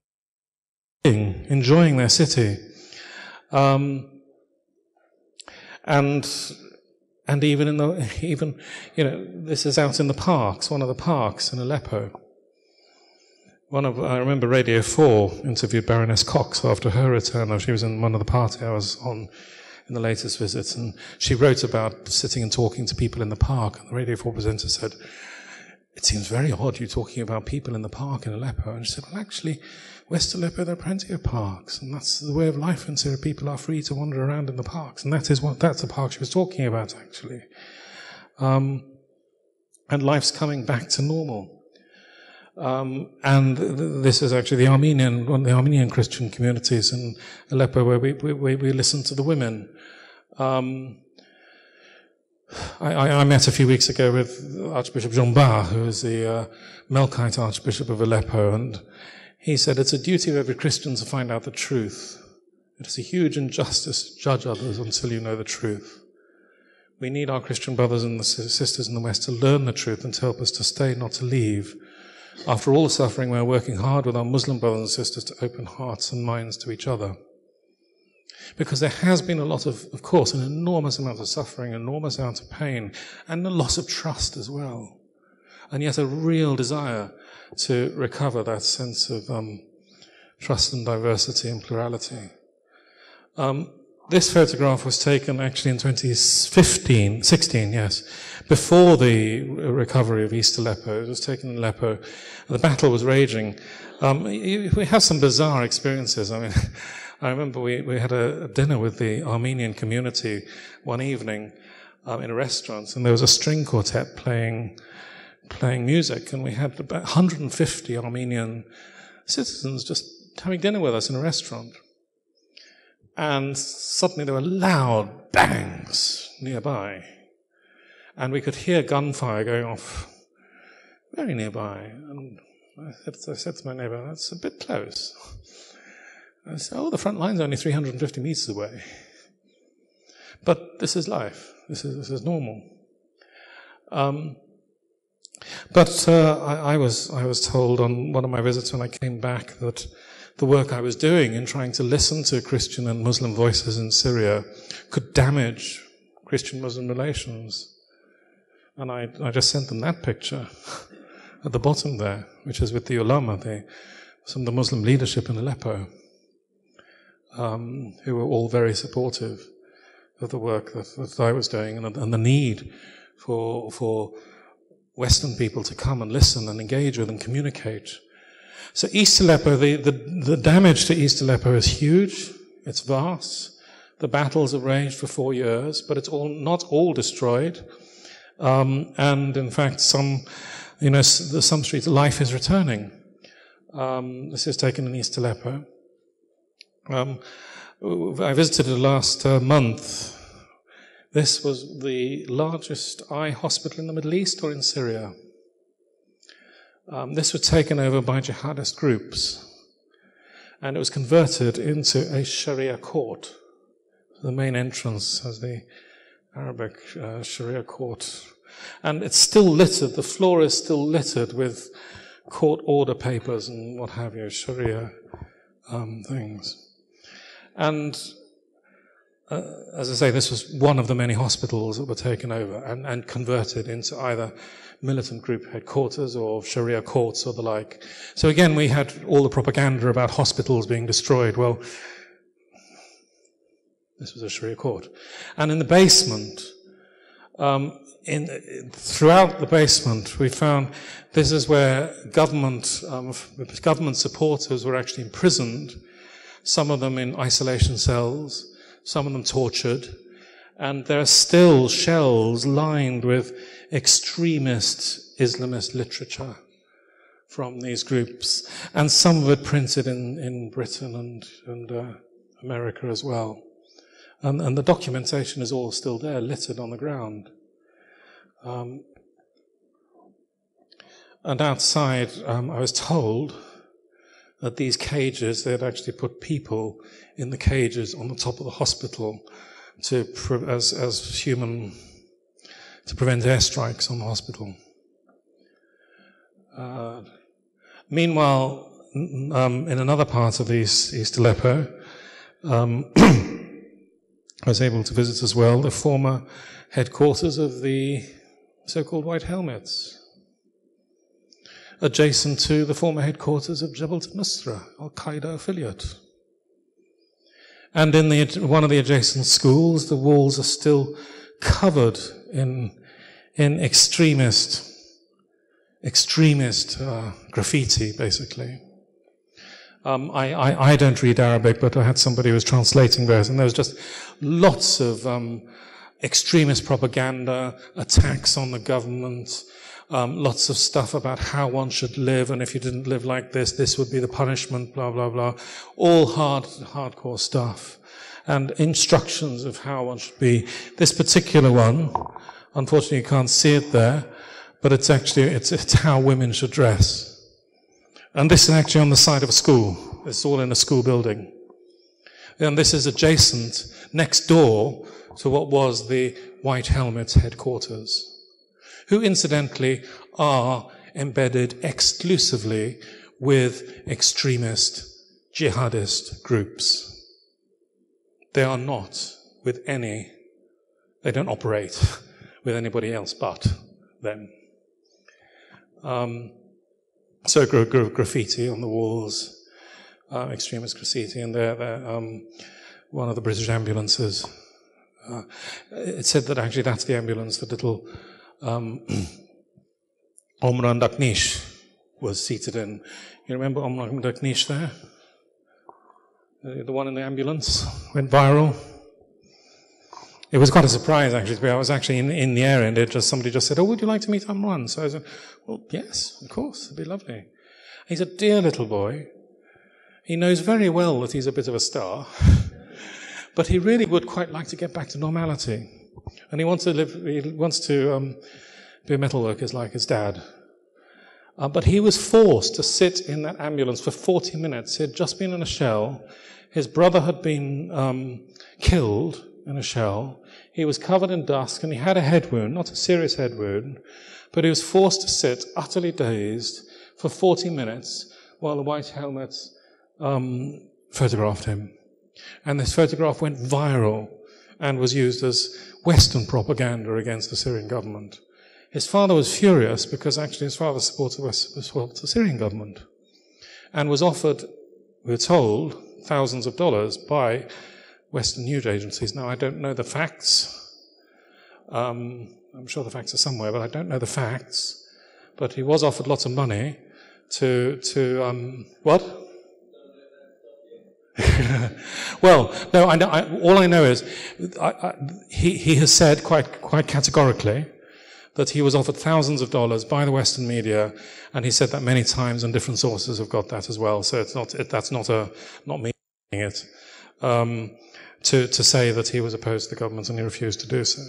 enjoying their city. And even this is out in the parks, one of the parks in Aleppo. I remember Radio 4 interviewed Baroness Cox after her return. She was in one of the party I was on in the latest visits, and she wrote about sitting and talking to people in the park. And the Radio 4 presenter said, "It seems very odd you talking about people in the park in Aleppo." And she said, "Well, actually, West Aleppo, there are plenty of parks, and that's the way of life in Syria. People are free to wander around in the parks." And that's the park she was talking about, actually. And life's coming back to normal. And this is actually one of the Armenian Christian communities in Aleppo where we listen to the women. I met a few weeks ago with Archbishop Jean Bar, who is the Melkite Archbishop of Aleppo, and he said it's a duty of every Christian to find out the truth. It is a huge injustice to judge others until you know the truth. We need our Christian brothers and sisters in the West to learn the truth and to help us to stay, not to leave. After all the suffering, we're working hard with our Muslim brothers and sisters to open hearts and minds to each other. Because there has been a lot of course, an enormous amount of suffering, an enormous amount of pain, and a loss of trust as well. And yet a real desire to recover that sense of trust and diversity and plurality. This photograph was taken actually in 2016, yes, before the recovery of East Aleppo. It was taken in Aleppo. The battle was raging. We have some bizarre experiences. I mean, I remember we had a dinner with the Armenian community one evening in a restaurant, and there was a string quartet playing music, and we had about 150 Armenian citizens just having dinner with us in a restaurant. And suddenly there were loud bangs nearby. And we could hear gunfire going off very nearby. And I said to my neighbour, "That's a bit close." I said, "Oh, the front line's only 350 metres away." But this is life. This is normal. But I was told on one of my visits when I came back that the work I was doing in trying to listen to Christian and Muslim voices in Syria could damage Christian-Muslim relations. And I just sent them that picture at the bottom there, which is with the ulama, some of the Muslim leadership in Aleppo, who were all very supportive of the work that I was doing and the need for Western people to come and listen and engage with and communicate. So East Aleppo, the damage to East Aleppo is huge. It's vast. The battles have raged for 4 years, but it's not all destroyed. And in fact, some streets, life is returning. This is taken in East Aleppo. I visited it last month. This was the largest eye hospital in the Middle East or in Syria. This was taken over by jihadist groups, and it was converted into a Sharia court. The main entrance has the Arabic Sharia court. And it's still littered, the floor is still littered with court order papers and what have you, Sharia things. And as I say, this was one of the many hospitals that were taken over and converted into either militant group headquarters or Sharia courts or the like. So again, we had all the propaganda about hospitals being destroyed. Well, this was a Sharia court. And in the basement, throughout the basement, we found this is where government supporters were actually imprisoned, some of them in isolation cells, some of them tortured, and there are still shelves lined with extremist Islamist literature from these groups, and some of it printed in Britain and America as well. And the documentation is all still there, littered on the ground. And outside, I was told that these cages, they had actually put people in the cages on the top of the hospital to prevent airstrikes on the hospital. Meanwhile, in another part of East Aleppo, I was able to visit as well the former headquarters of the so-called White Helmets, adjacent to the former headquarters of Jabhat al-Nusra, Al-Qaeda affiliate. And in one of the adjacent schools, the walls are still covered in extremist graffiti, basically. I don't read Arabic, but I had somebody who was translating those, and there was just lots of extremist propaganda, attacks on the government, lots of stuff about how one should live, and if you didn't live like this would be the punishment, blah, blah, blah. All hardcore stuff. And instructions of how one should be. This particular one, unfortunately you can't see it there, but it's how women should dress. And this is actually on the side of a school. It's all in a school building. And this is adjacent, next door to what was the White Helmets headquarters, who incidentally are embedded exclusively with extremist jihadist groups. They are not with they don't operate with anybody else but them. So graffiti on the walls, extremist graffiti, and they're one of the British ambulances. It said that actually that's the ambulance that little Omran Daknish was seated in. You remember Omran Daknish there? The one in the ambulance went viral. It was quite a surprise, actually. I was actually in the area, and somebody just said, "Oh, would you like to meet Omran?" So I said, "Well, yes, of course, it'd be lovely." He's a dear little boy. He knows very well that he's a bit of a star, but he really would quite like to get back to normality. And he wants to be a metalworker like his dad. But he was forced to sit in that ambulance for 40 minutes. He had just been in a shell. His brother had been killed in a shell. He was covered in dust, and he had a head wound, not a serious head wound, but he was forced to sit, utterly dazed, for 40 minutes while the White Helmets photographed him. And this photograph went viral and was used as Western propaganda against the Syrian government. His father was furious because actually his father supported the Syrian government and was offered, we were told, thousands of dollars by Western news agencies. Now, I don't know the facts. I'm sure the facts are somewhere, but I don't know the facts. But he was offered lots of money to what? Well, no, all I know is he has said quite categorically that he was offered thousands of dollars by the Western media, and he said that many times, and different sources have got that as well. So that's not me saying it, to say that he was opposed to the government, and he refused to do so.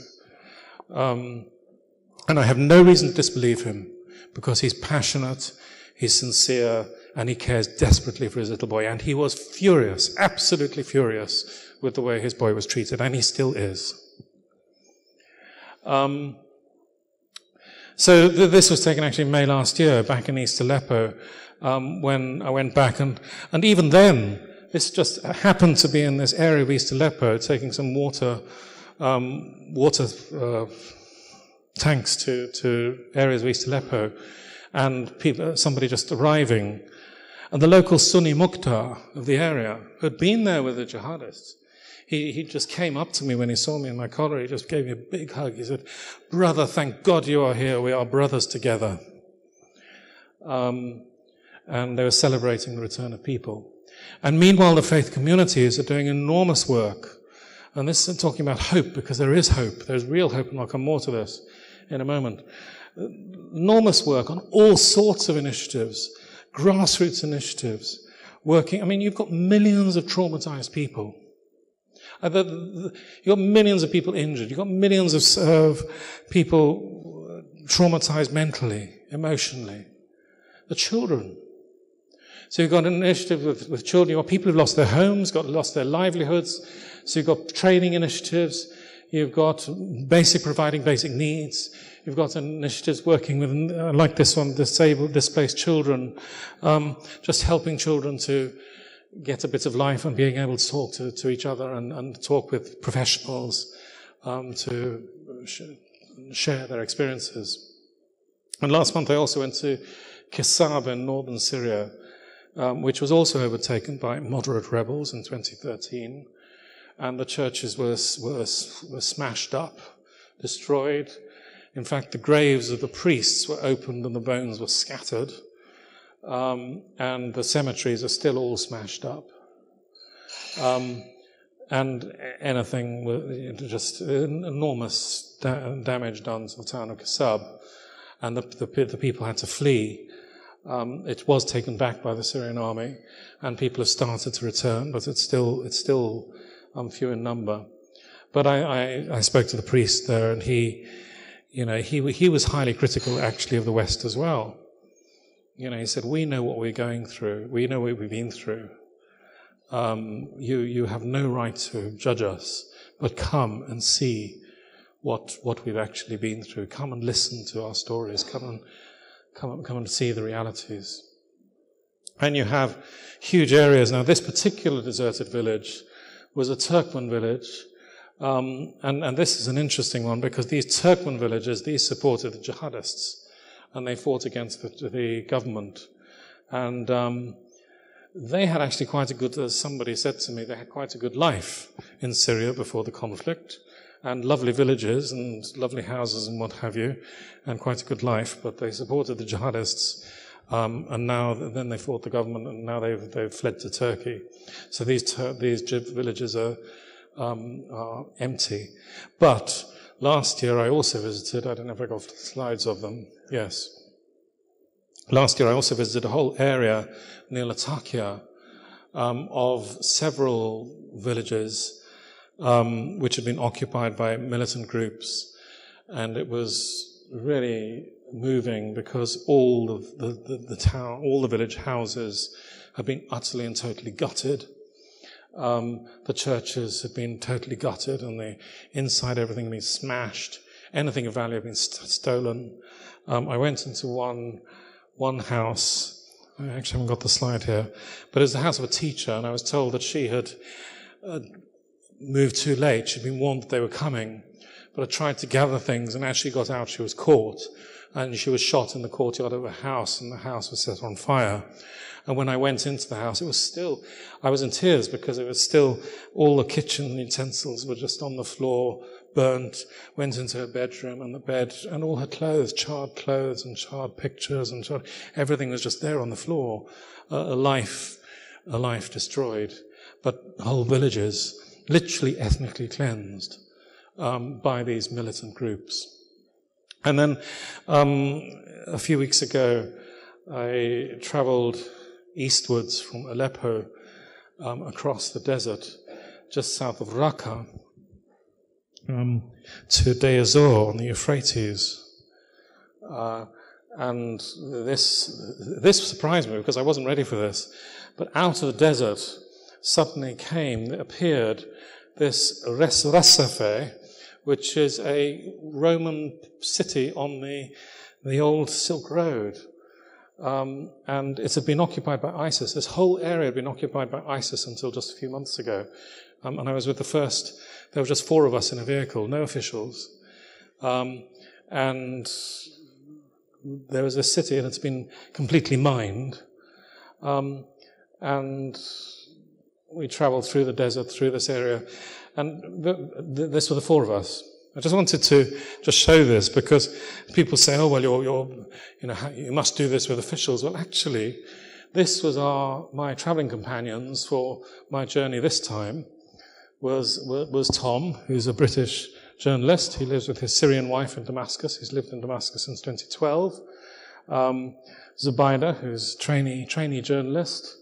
And I have no reason to disbelieve him, because he's passionate, he's sincere, and he cares desperately for his little boy. And he was furious, absolutely furious, with the way his boy was treated, and he still is. So this was taken actually in May last year, back in East Aleppo, when I went back, and even then, this just happened to be in this area of East Aleppo, taking some water tanks to areas of East Aleppo, and somebody just arriving, and the local Sunni Mukhtar of the area, who had been there with the jihadists, he just came up to me when he saw me in my collar. He just gave me a big hug. He said, "Brother, thank God you are here. We are brothers together." And they were celebrating the return of people. And meanwhile, the faith communities are doing enormous work. And this is talking about hope, because there is hope. There's real hope, and I'll come more to this in a moment. Enormous work on all sorts of initiatives, grassroots initiatives, working. I mean, you've got millions of traumatized people. You've got millions of people injured. You've got millions of people traumatized mentally, emotionally. The children. So you've got an initiative with children. You've got people who've lost their homes, lost their livelihoods. So you've got training initiatives. You've got providing basic needs. You've got initiatives working with, like this one, displaced children, just helping children to get a bit of life and being able to talk to each other and talk with professionals to share their experiences. And last month I also went to Kisab in northern Syria, which was also overtaken by moderate rebels in 2013. And the churches were smashed up, destroyed. In fact, the graves of the priests were opened and the bones were scattered. And the cemeteries are still all smashed up. And just enormous damage done to the town of Kisab. And the people had to flee. It was taken back by the Syrian army, and people have started to return, but it's still few in number. But I spoke to the priest there, and he was highly critical actually of the West as well. He said, "We know what we're going through. We know what we've been through. You have no right to judge us, but come and see what we've actually been through. Come and listen to our stories. Come and see the realities." And you have huge areas. Now, this particular deserted village was a Turkmen village. And this is an interesting one, because these Turkmen villages, these supported the jihadists, and they fought against the government. And they had actually quite a good, as somebody said to me, they had quite a good life in Syria before the conflict, and lovely villages and lovely houses and what have you, and quite a good life, but they supported the jihadists, and then they fought the government, and now they've fled to Turkey. So these villages are empty. But last year I also visited, I don't know if I got slides of them, yes. Last year I also visited a whole area near Latakia of several villages which had been occupied by militant groups, and it was really moving, because all of the town, all the village houses have been utterly and totally gutted. The churches have been totally gutted, and the inside everything had been smashed. Anything of value had been stolen. I went into one house. I actually haven't got the slide here, but it was the house of a teacher, and I was told that she had moved too late. She'd been warned that they were coming, but had tried to gather things, and as she got out, she was caught, and she was shot in the courtyard of a house, and the house was set on fire. And when I went into the house, I was in tears, because it was still, all the kitchen utensils were just on the floor, burnt. Went into her bedroom, and the bed, and all her clothes and charred pictures, and everything was just there on the floor. A life destroyed. But whole villages, literally ethnically cleansed by these militant groups. And then a few weeks ago, I traveled eastwards from Aleppo across the desert, just south of Raqqa, to Deir ez-Zor on the Euphrates. And this surprised me because I wasn't ready for this. But out of the desert suddenly appeared this Resafe, which is a Roman city on the old Silk Road. And it had been occupied by ISIS. This whole area had been occupied by ISIS until just a few months ago. And I was with there were just 4 of us in a vehicle, no officials. And there was a city, and it's been completely mined. And we traveled through the desert, through this area. And this were the 4 of us. I just wanted to just show this because people say, "Oh, well, you must do this with officials." Well, actually, this was my traveling companions for my journey this time. Was Tom, who's a British journalist. He lives with his Syrian wife in Damascus. He's lived in Damascus since 2012. Zubaida, who's trainee journalist.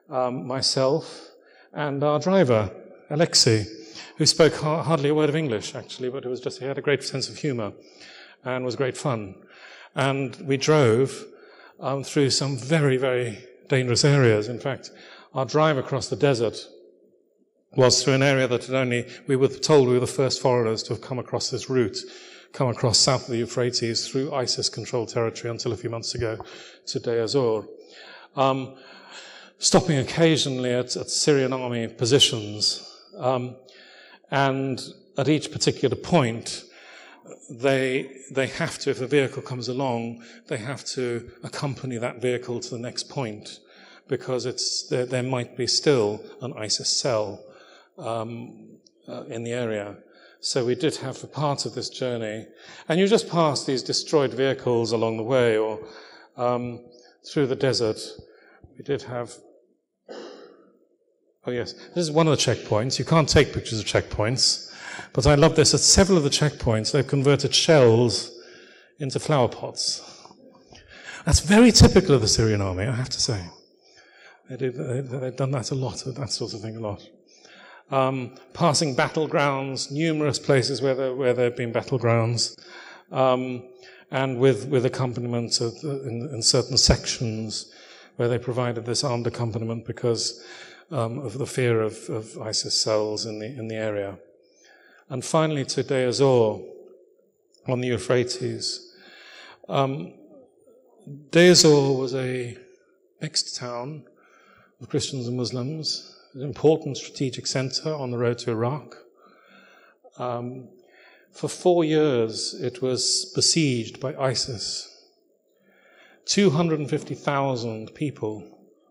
Myself, and our driver, Alexei, who spoke hardly a word of English, actually, but he had a great sense of humour and was great fun. And we drove through some very, very dangerous areas. In fact, our drive across the desert was through an area that we were told we were the first foreigners to have come across this route, come across south of the Euphrates through ISIS-controlled territory until a few months ago to Deir ez-Zor. Stopping occasionally at Syrian army positions. And at each particular point, they have to, if a vehicle comes along, they have to accompany that vehicle to the next point because there might be still an ISIS cell in the area. So we did have a part of this journey. And you just pass these destroyed vehicles along the way or through the desert. We did have... Oh, yes. This is one of the checkpoints. You can't take pictures of checkpoints. But I love this. At several of the checkpoints, they've converted shells into flower pots. That's very typical of the Syrian army, I have to say. They've done that a lot, that sort of thing a lot. Passing battlegrounds, numerous places where there have been battlegrounds, and with accompaniment in certain sections where they provided this armed accompaniment because of the fear of ISIS cells in the area. And finally to Deir ez-Zor on the Euphrates. Deir ez-Zor was a mixed town of Christians and Muslims, an important strategic center on the road to Iraq. For 4 years it was besieged by ISIS. 250,000 people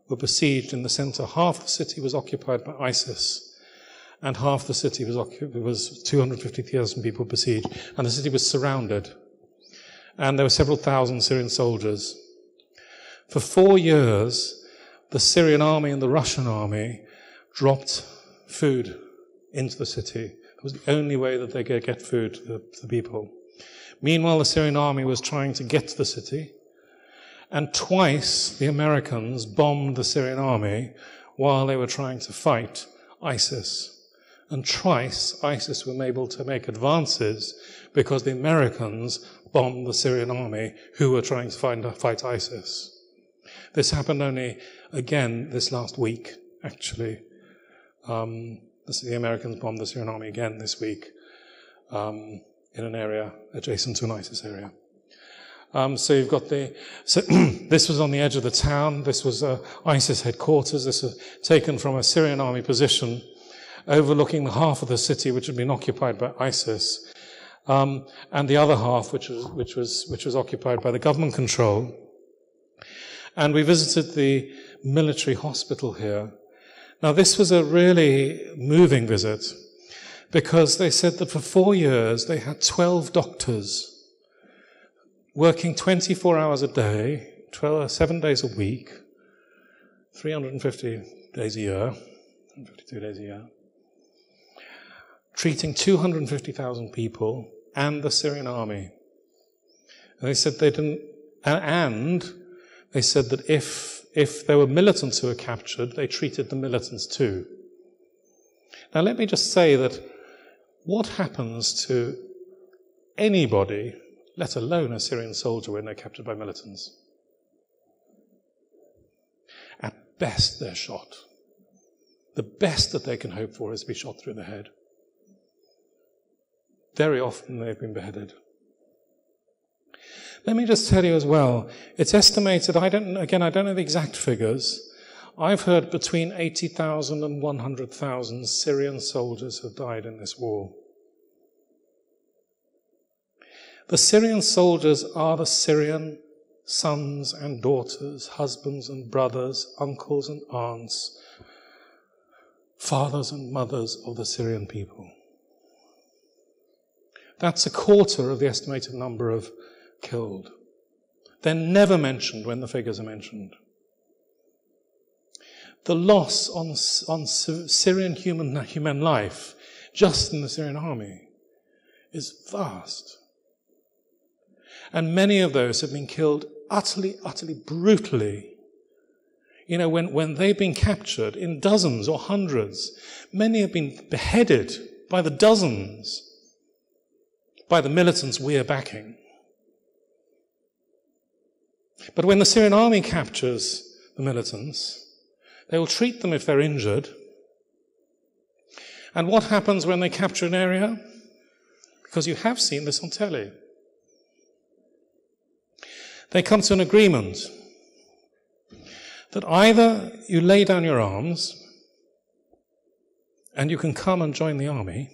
were besieged in the center. Half the city was occupied by ISIS, and half the city was 250,000 people besieged, and the city was surrounded. And there were several thousand Syrian soldiers. For 4 years, the Syrian army and the Russian army dropped food into the city. It was the only way that they could get food to the people. Meanwhile, the Syrian army was trying to get to the city, and twice the Americans bombed the Syrian army while they were trying to fight ISIS. And twice ISIS were able to make advances because the Americans bombed the Syrian army who were trying to fight ISIS. This happened only again this last week, actually. The Americans bombed the Syrian army again this week in an area adjacent to an ISIS area. So you've got this was on the edge of the town. This was ISIS headquarters. This was taken from a Syrian army position overlooking the half of the city which had been occupied by ISIS, and the other half which was occupied by the government control. And we visited the military hospital here. Now this was a really moving visit because they said that for 4 years they had 12 doctors working 24 hours a day, 7 days a week, 350 days a year, 152 days a year, treating 250,000 people and the Syrian army. And they said they didn't, and they said that if there were militants who were captured, they treated the militants too. Now let me just say that what happens to anybody, let alone a Syrian soldier, when they're captured by militants? At best, they're shot. The best that they can hope for is to be shot through the head. Very often they've been beheaded. Let me just tell you as well, it's estimated, I don't know the exact figures, I've heard between 80,000 and 100,000 Syrian soldiers have died in this war. The Syrian soldiers are the Syrian sons and daughters, husbands and brothers, uncles and aunts, fathers and mothers of the Syrian people. That's a quarter of the estimated number of killed. They're never mentioned when the figures are mentioned. The loss on Syrian human life, just in the Syrian army, is vast. And many of those have been killed utterly brutally. You know, when they've been captured in dozens or hundreds, many have been beheaded by the dozens, by the militants we are backing. But when the Syrian army captures the militants, they will treat them if they're injured. And what happens when they capture an area? Because you have seen this on telly. They come to an agreement that either you lay down your arms and you can come and join the army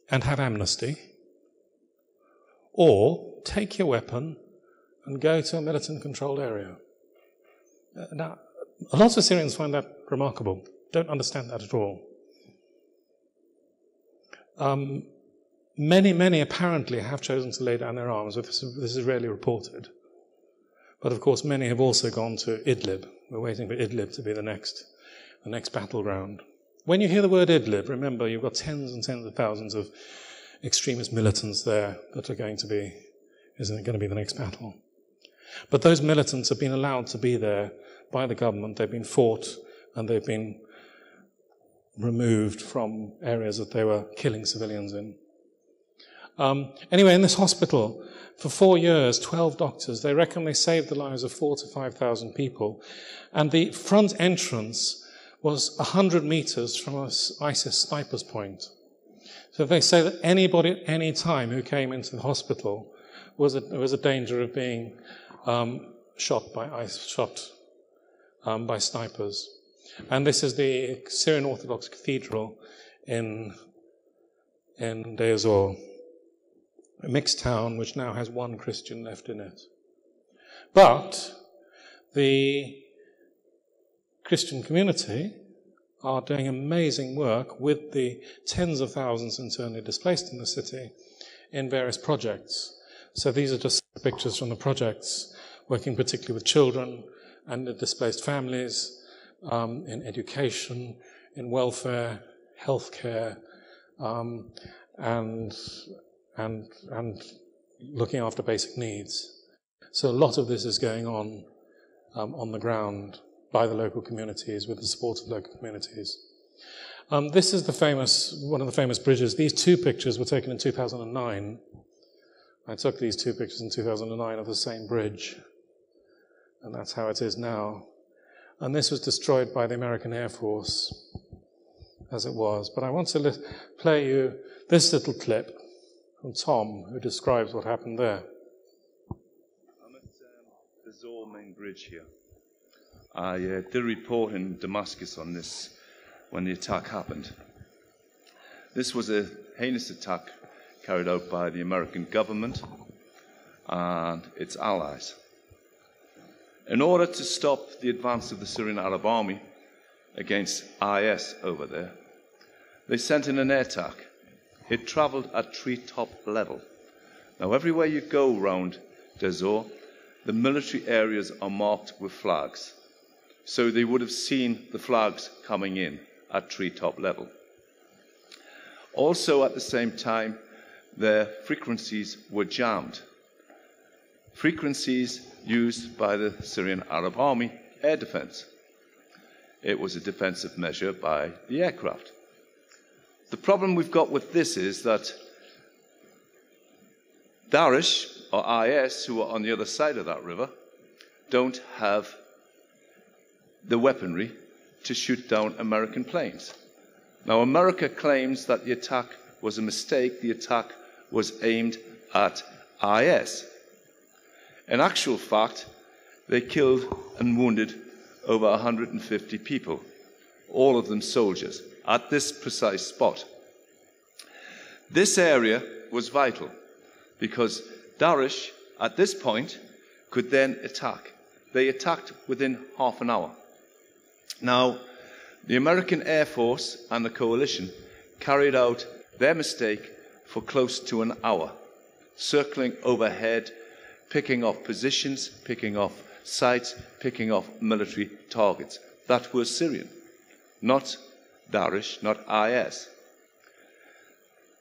and have amnesty, or take your weapon and go to a militant-controlled area. Now, a lot of Syrians find that remarkable, don't understand that at all. Many apparently have chosen to lay down their arms, but this is rarely reported. But of course, many have also gone to Idlib. We're waiting for Idlib to be the next battleground. When you hear the word Idlib, remember you've got tens and tens of thousands of extremist militants there that are going to be the next battle. But those militants have been allowed to be there by the government. They've been fought and they've been removed from areas that they were killing civilians in. Anyway, in this hospital, for 4 years, 12 doctors, they reckon they saved the lives of 4,000 to 5,000 people. And the front entrance was 100 meters from an ISIS sniper's point. So they say that anybody at any time who came into the hospital was a danger of being shot by snipers. And this is the Syrian Orthodox Cathedral in Deir ez-Zor, a mixed town which now has one Christian left in it. But the Christian community are doing amazing work with the tens of thousands internally displaced in the city in various projects. So these are just pictures from the projects, working particularly with children and the displaced families, in education, in welfare, healthcare, and looking after basic needs. So a lot of this is going on the ground by the local communities with the support of local communities. This is one of the famous bridges. These two pictures were taken in 2009. I took these two pictures in 2009 of the same bridge, and that's how it is now. And this was destroyed by the American Air Force, as it was. But I want to play you this little clip from Tom, who describes what happened there. I'm at the Zor main bridge here. I did a report in Damascus on this when the attack happened. This was a heinous attack carried out by the American government and its allies. In order to stop the advance of the Syrian Arab army against IS over there, they sent in an air attack. It travelled at treetop level. Now, everywhere you go round Deir ez-Zor, the military areas are marked with flags. So they would have seen the flags coming in at treetop level. Also, at the same time, their frequencies were jammed. Frequencies used by the Syrian Arab Army air defense. It was a defensive measure by the aircraft. The problem we've got with this is that Daesh, or IS, who are on the other side of that river, don't have the weaponry to shoot down American planes. Now, America claims that the attack was a mistake. The attack was aimed at IS. In actual fact, they killed and wounded over 150 people, all of them soldiers, at this precise spot. This area was vital because Daesh, at this point, could then attack. They attacked within half an hour. Now, the American Air Force and the coalition carried out their mistake for close to an hour, circling overhead, picking off positions, picking off sites, picking off military targets. That was Syrian, not Daesh, not IS.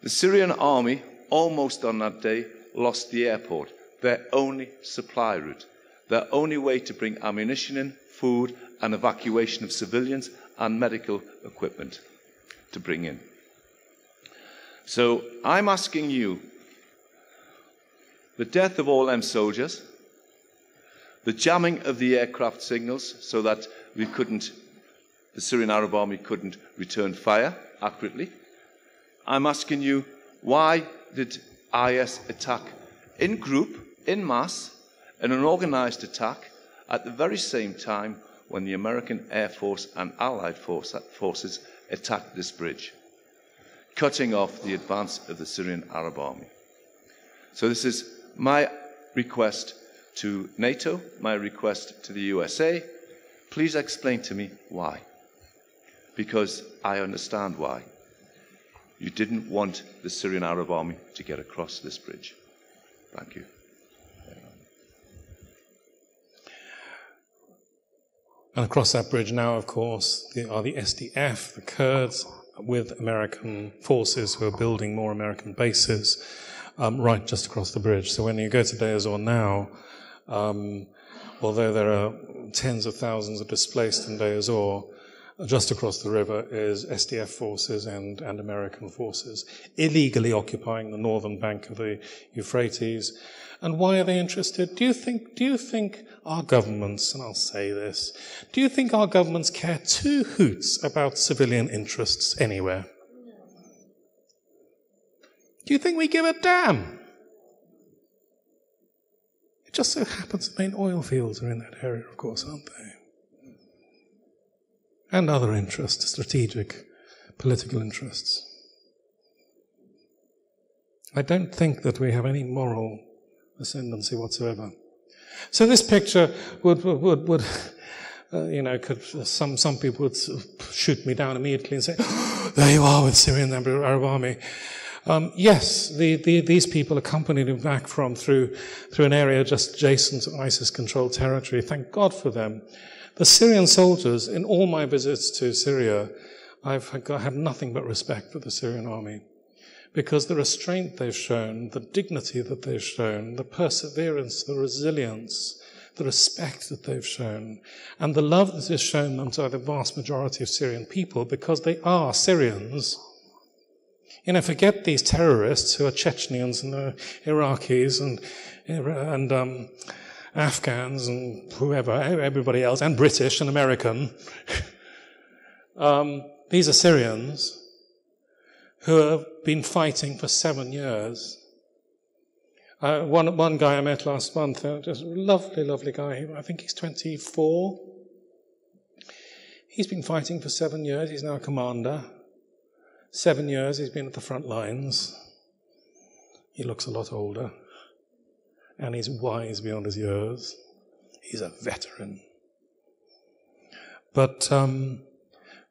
The Syrian army, almost on that day, lost the airport, their only supply route, their only way to bring ammunition in, food, and evacuation of civilians and medical equipment to bring in. So I'm asking you, the death of all them soldiers, the jamming of the aircraft signals so that the Syrian Arab Army couldn't return fire accurately. I'm asking you, why did IS attack in group, in mass, in an organized attack at the very same time when the American Air Force and Allied forces attacked this bridge, cutting off the advance of the Syrian Arab Army? So this is my request to NATO, my request to the USA. Please explain to me why. Because I understand why. You didn't want the Syrian Arab Army to get across this bridge. Thank you. And across that bridge now, of course, are the SDF, the Kurds, with American forces who are building more American bases right just across the bridge. So when you go to Deir ez-Zor now, although there are tens of thousands of displaced in Deir ez-Zor, just across the river is SDF forces and American forces illegally occupying the northern bank of the Euphrates. And why are they interested? Do you think our governments, and I'll say this, do you think our governments care two hoots about civilian interests anywhere? Do you think we give a damn? It just so happens the main oil fields are in that area, of course, aren't they? And other interests, strategic, political interests. I don't think that we have any moral ascendancy whatsoever. So this picture would some people would shoot me down immediately and say, oh, there you are with Syrian Arab Army. Yes, these people accompanied him back through an area just adjacent to ISIS-controlled territory. Thank God for them. The Syrian soldiers, in all my visits to Syria, I've had nothing but respect for the Syrian army, because the restraint they've shown, the dignity that they've shown, the perseverance, the resilience, the respect that they've shown, and the love that is shown unto the vast majority of Syrian people, because they are Syrians. Forget these terrorists who are Chechens and Iraqis and Afghans and whoever, everybody else, and British and American. These are Syrians who have been fighting for 7 years. One guy I met last month, just a lovely, lovely guy, I think he's 24. He's been fighting for 7 years, he's now a commander. 7 years he's been at the front lines. He looks a lot older. And he's wise beyond his years. He's a veteran. But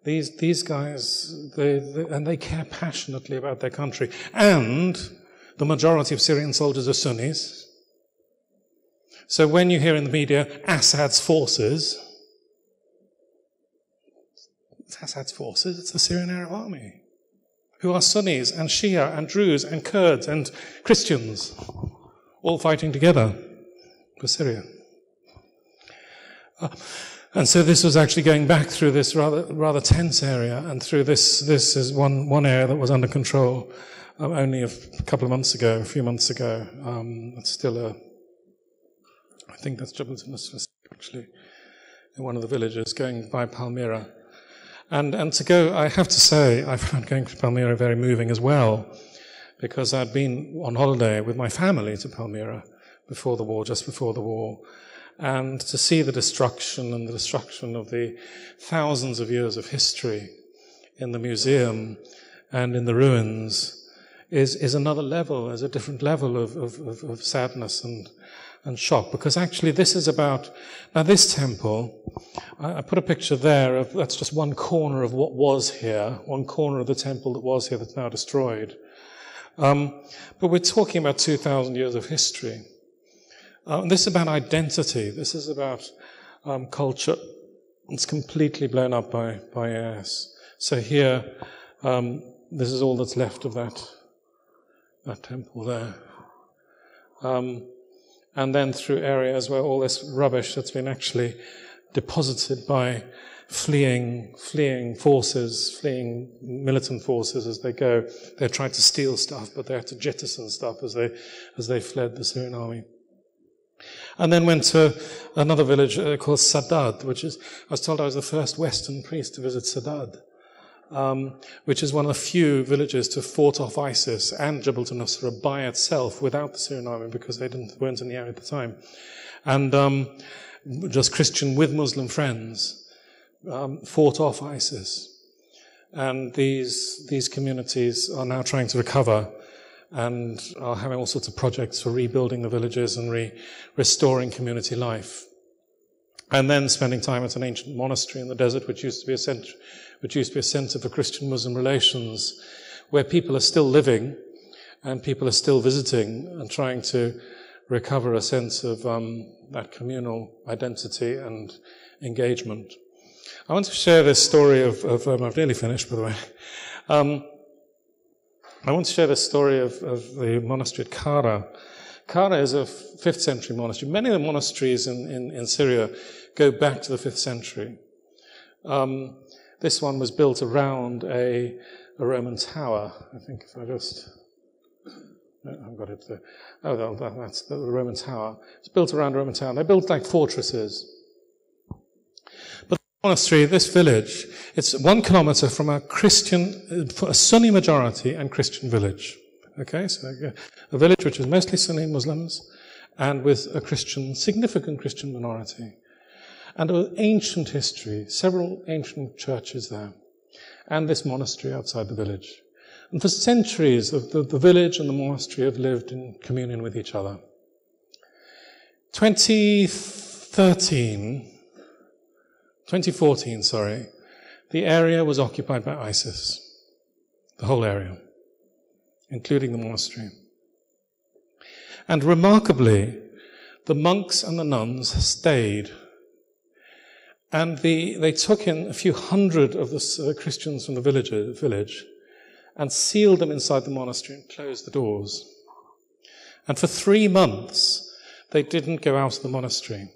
these guys, they care passionately about their country. And the majority of Syrian soldiers are Sunnis. So when you hear in the media, Assad's forces, it's Assad's forces, it's the Syrian Arab Army. who are Sunnis and Shia and Druze and Kurds and Christians, all fighting together for Syria. And so this was actually going back through this rather tense area, and through this is one area that was under control only a few months ago. It's still I think that's Jabal actually, in one of the villages going by Palmyra. And to go, I have to say, I found going to Palmyra very moving as well, because I'd been on holiday with my family to Palmyra just before the war, and to see the destruction of the thousands of years of history in the museum and in the ruins is another level, is a different level of sadness and shock, because actually this is about, now this temple, I put a picture there that's just one corner of what was here, one corner of the temple that was here that's now destroyed. But we're talking about 2,000 years of history. This is about identity. This is about culture. It's completely blown up by AS. So here, this is all that's left of that temple there. And then through areas where all this rubbish that's been actually deposited by fleeing militant forces as they go. They tried to steal stuff, but they had to jettison stuff as they fled the Syrian army. And then went to another village called Saddad, I was told I was the first Western priest to visit Saddad, which is one of the few villages to fought off ISIS and Jabal al-Nusra by itself without the Syrian army, because they weren't in the area at the time. And just Christian with Muslim friends fought off ISIS. And these communities are now trying to recover and are having all sorts of projects for rebuilding the villages and restoring community life. And then spending time at an ancient monastery in the desert, which used to be a center for Christian-Muslim relations, where people are still living and people are still visiting and trying to recover a sense of that communal identity and engagement. I want to share this story of I've nearly finished, by the way. I want to share the story of the monastery at Kara. Kara is a 5th century monastery. Many of the monasteries in Syria go back to the 5th century. This one was built around a Roman tower. I think if I just... No, I've got it there. Oh, that's the Roman tower. It's built around a Roman tower. They built like fortresses. But the monastery, this village, it's 1 kilometer from a Sunni majority and Christian village. Okay, so a village which is mostly Sunni Muslims and with a significant Christian minority. And an ancient history, several ancient churches there, and this monastery outside the village. And for centuries, the village and the monastery have lived in communion with each other. 2014, the area was occupied by ISIS. The whole area, including the monastery. And remarkably, the monks and the nuns stayed. And they took in a few hundred of the Christians from the village and sealed them inside the monastery and closed the doors. And for 3 months, they didn't go out of the monastery.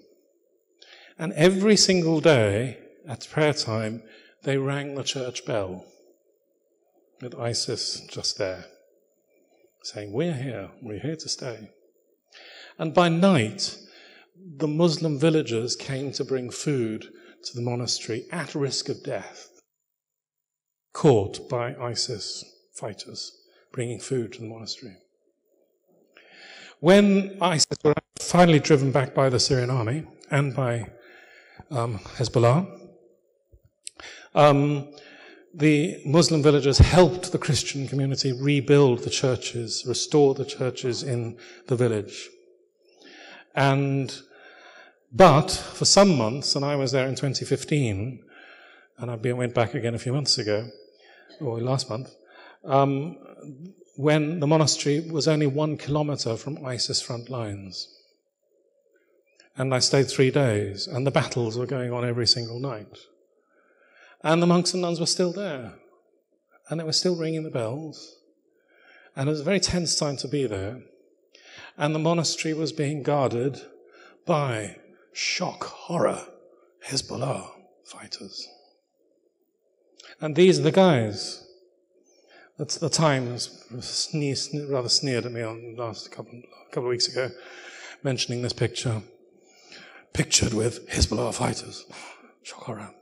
And every single day, at prayer time, they rang the church bell with ISIS just there, saying, we're here to stay. And by night, the Muslim villagers came to bring food to the monastery at risk of death, caught by ISIS fighters bringing food to the monastery. When ISIS were finally driven back by the Syrian army and by Hezbollah, the Muslim villagers helped the Christian community rebuild the churches, restore the churches in the village. But for some months, and I was there in 2015, and I went back again a few months ago, or last month, when the monastery was only 1 kilometer from ISIS front lines. And I stayed 3 days, and the battles were going on every single night. And the monks and nuns were still there. and they were still ringing the bells, and it was a very tense time to be there, and the monastery was being guarded by, shock, horror, Hezbollah fighters. And these are the guys. That's the Times rather sneered at me on last couple of weeks ago, mentioning this picture, pictured with Hezbollah fighters. Shock, horror.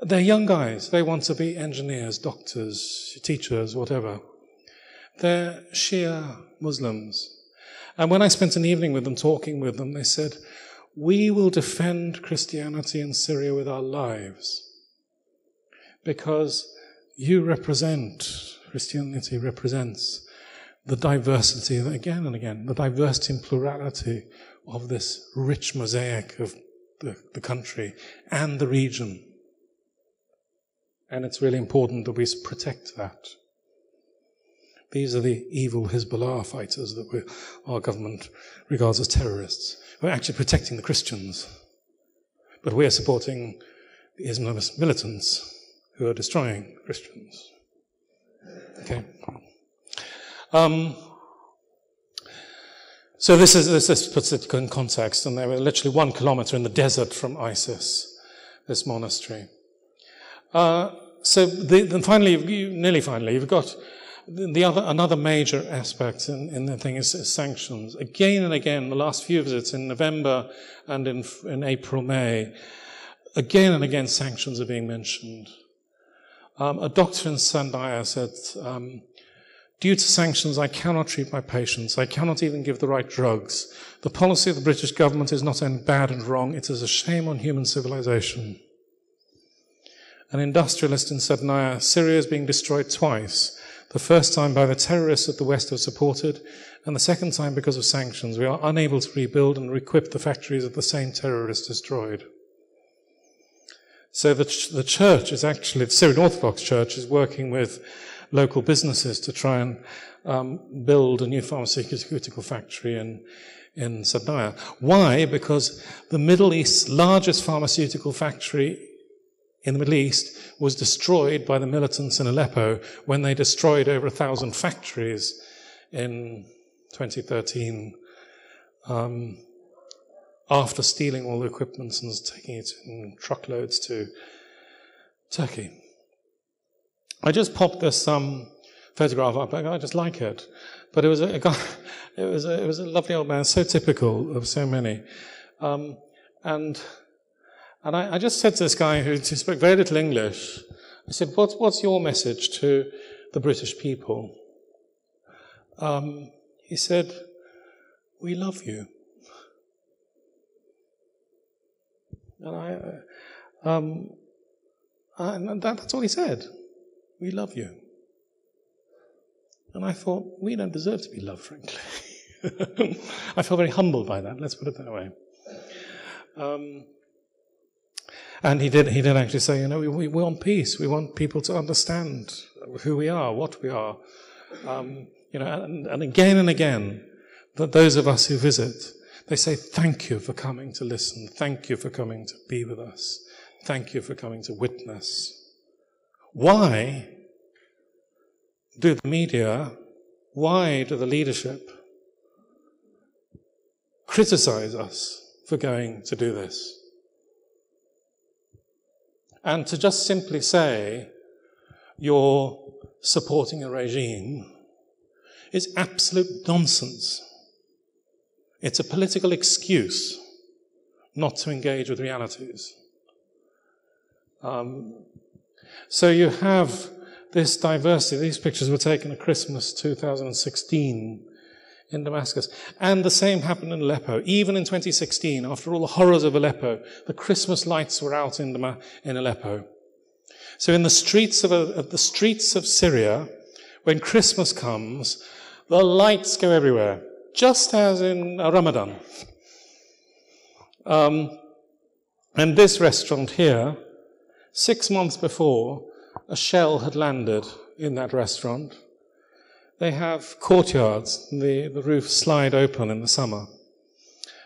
They're young guys. They want to be engineers, doctors, teachers, whatever. They're Shia Muslims. And when I spent an evening with them, talking with them, they said, we will defend Christianity in Syria with our lives because you represent, Christianity represents the diversity, again and again, the diversity and plurality of this rich mosaic of the country and the region. And it's really important that we protect that. These are the evil Hezbollah fighters that our government regards as terrorists. We're actually protecting the Christians, but we are supporting the Islamist militants who are destroying Christians. Okay. So this puts it in context, and they were literally 1 kilometer in the desert from ISIS, this monastery. Then finally, you've got another major aspect in the thing is sanctions. Again and again, the last few visits in November and in April, May, again and again sanctions are being mentioned. A doctor in Sandaya said, due to sanctions, I cannot treat my patients. I cannot even give the right drugs. The policy of the British government is not only bad and wrong, it is a shame on human civilization. An industrialist in Sandaya, Syria is being destroyed twice. The first time by the terrorists that the West have supported, and the second time because of sanctions. We are unable to rebuild and re-equip the factories that the same terrorists destroyed. So the church is actually, the Syrian Orthodox Church is working with local businesses to try and build a new pharmaceutical factory in Sandaya. Why? Because the Middle East's largest pharmaceutical factory in the Middle East was destroyed by the militants in Aleppo when they destroyed over 1,000 factories in 2013 after stealing all the equipment and taking it in truckloads to Turkey. I just popped this photograph up. I just like it, but it was a guy. It was a lovely old man, so typical of so many, and I just said to this guy who spoke very little English, I said, "What's your message to the British people?" He said, "We love you." And that's all he said. We love you. And I thought, we don't deserve to be loved, frankly. I felt very humbled by that, let's put it that way. And he did actually say, we want peace. We want people to understand who we are, what we are. And again, that those of us who visit, they say, thank you for coming to listen. Thank you for coming to be with us. Thank you for coming to witness. Why do the media, why do the leadership criticize us for going to do this? And to just simply say you're supporting a regime is absolute nonsense. It's a political excuse not to engage with realities. So you have this diversity. These pictures were taken at Christmas 2016 in Damascus. And the same happened in Aleppo. Even in 2016, after all the horrors of Aleppo, the Christmas lights were out in Aleppo. So in the streets of Syria, when Christmas comes, the lights go everywhere, just as in Ramadan. And this restaurant here, 6 months before, a shell had landed in that restaurant. They have courtyards. The roofs slide open in the summer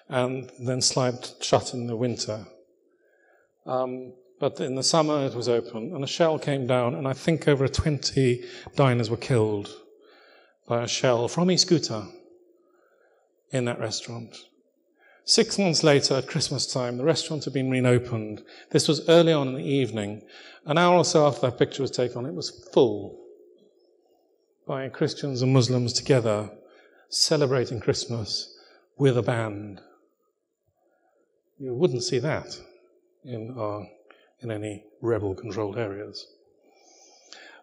and then slide shut in the winter. But But in the summer it was open, and a shell came down, and I think over 20 diners were killed by a shell from e-scooter in that restaurant. 6 months later, at Christmas time, the restaurant had been reopened. This was early on in the evening. An hour or so after that picture was taken, it was full by Christians and Muslims together celebrating Christmas with a band. You wouldn't see that in any rebel-controlled areas.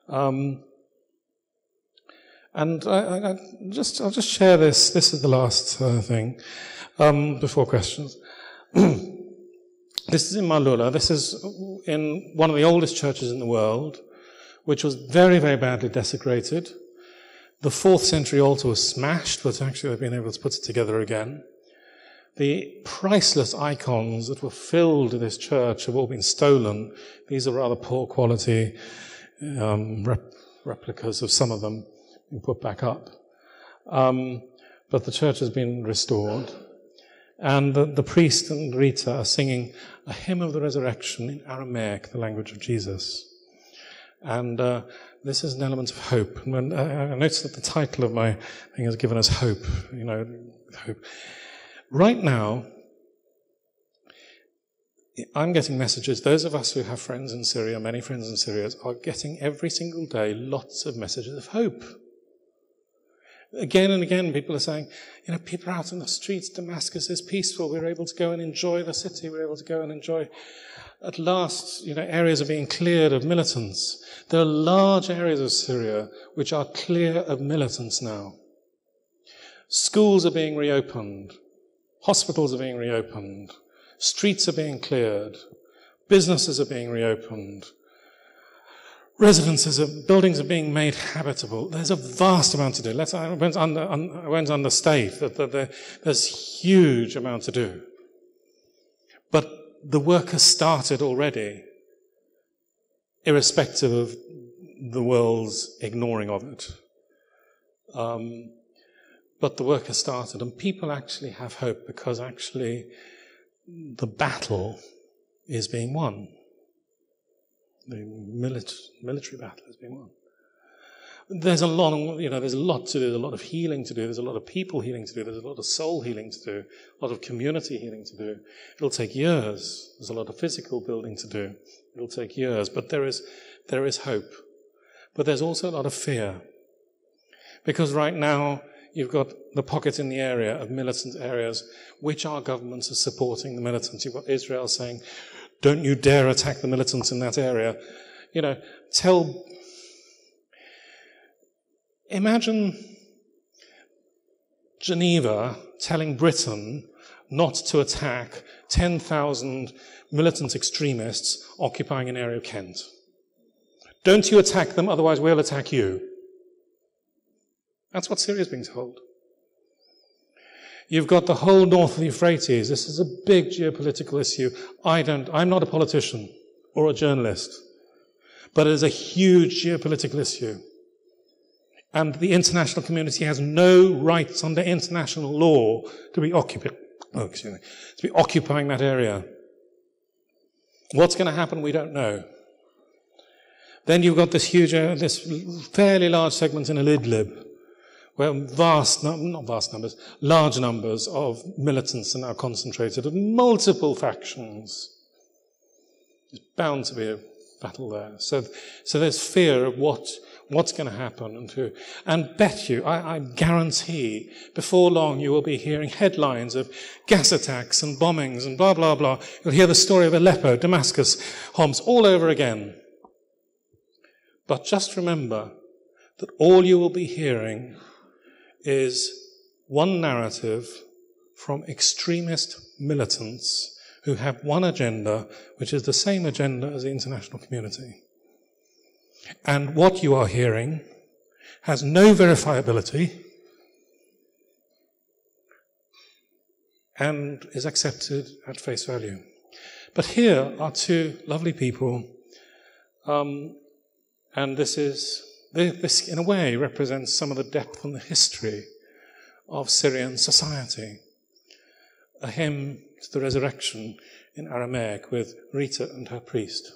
And I'll just share this. This is the last thing before questions. This is in Malula. This is in one of the oldest churches in the world, which was very, very badly desecrated. The 4th century altar was smashed, but actually they've been able to put it together again. The priceless icons that were filled in this church have all been stolen. These are rather poor quality replicas of some of them being put back up. But the church has been restored. And the priest and Rita are singing a hymn of the resurrection in Aramaic, the language of Jesus. And this is an element of hope. And when, I noticed that the title of my thing has given us hope, hope. Right now, I'm getting messages. Those of us who have friends in Syria, many friends in Syria, are getting every single day lots of messages of hope. Again and again, people are saying, people are out in the streets, Damascus is peaceful, we're able to go and enjoy the city, we're able to go and enjoy. At last, areas are being cleared of militants. There are large areas of Syria which are clear of militants now. Schools are being reopened. Hospitals are being reopened. Streets are being cleared. Businesses are being reopened. Buildings are being made habitable. There's a vast amount to do. I won't understate that there's huge amount to do. But the work has started already, irrespective of the world's ignoring of it. But the work has started, and people actually have hope because actually the battle is being won. The military battle is being won. There's a lot to do. There's a lot of healing to do. There's a lot of people healing to do. There's a lot of soul healing to do. A lot of community healing to do. It'll take years. There's a lot of physical building to do. It'll take years. But there is hope. But there's also a lot of fear. Because right now, you've got the pockets in the area of militant areas, which our governments are supporting the militants. You've got Israel saying, don't you dare attack the militants in that area. Imagine Geneva telling Britain not to attack 10,000 militant extremists occupying an area of Kent. Don't you attack them, otherwise we'll attack you. That's what Syria is being told. You've got the whole north of the Euphrates. This is a big geopolitical issue. I'm not a politician or a journalist, but it is a huge geopolitical issue. And the international community has no rights under international law to be occupying that area. What's going to happen, we don't know. Then you've got this fairly large segment in Idlib, where large numbers of militants are now concentrated of multiple factions. There's bound to be a battle there. So there's fear of what's going to happen and bet you, I guarantee, before long you will be hearing headlines of gas attacks and bombings and blah, blah, blah. You'll hear the story of Aleppo, Damascus, Homs, all over again. But just remember that all you will be hearing is one narrative from extremist militants who have one agenda, which is the same agenda as the international community. And what you are hearing has no verifiability and is accepted at face value. But here are two lovely people, and this in a way represents some of the depth and the history of Syrian society. A hymn to the resurrection in Aramaic with Rita and her priest.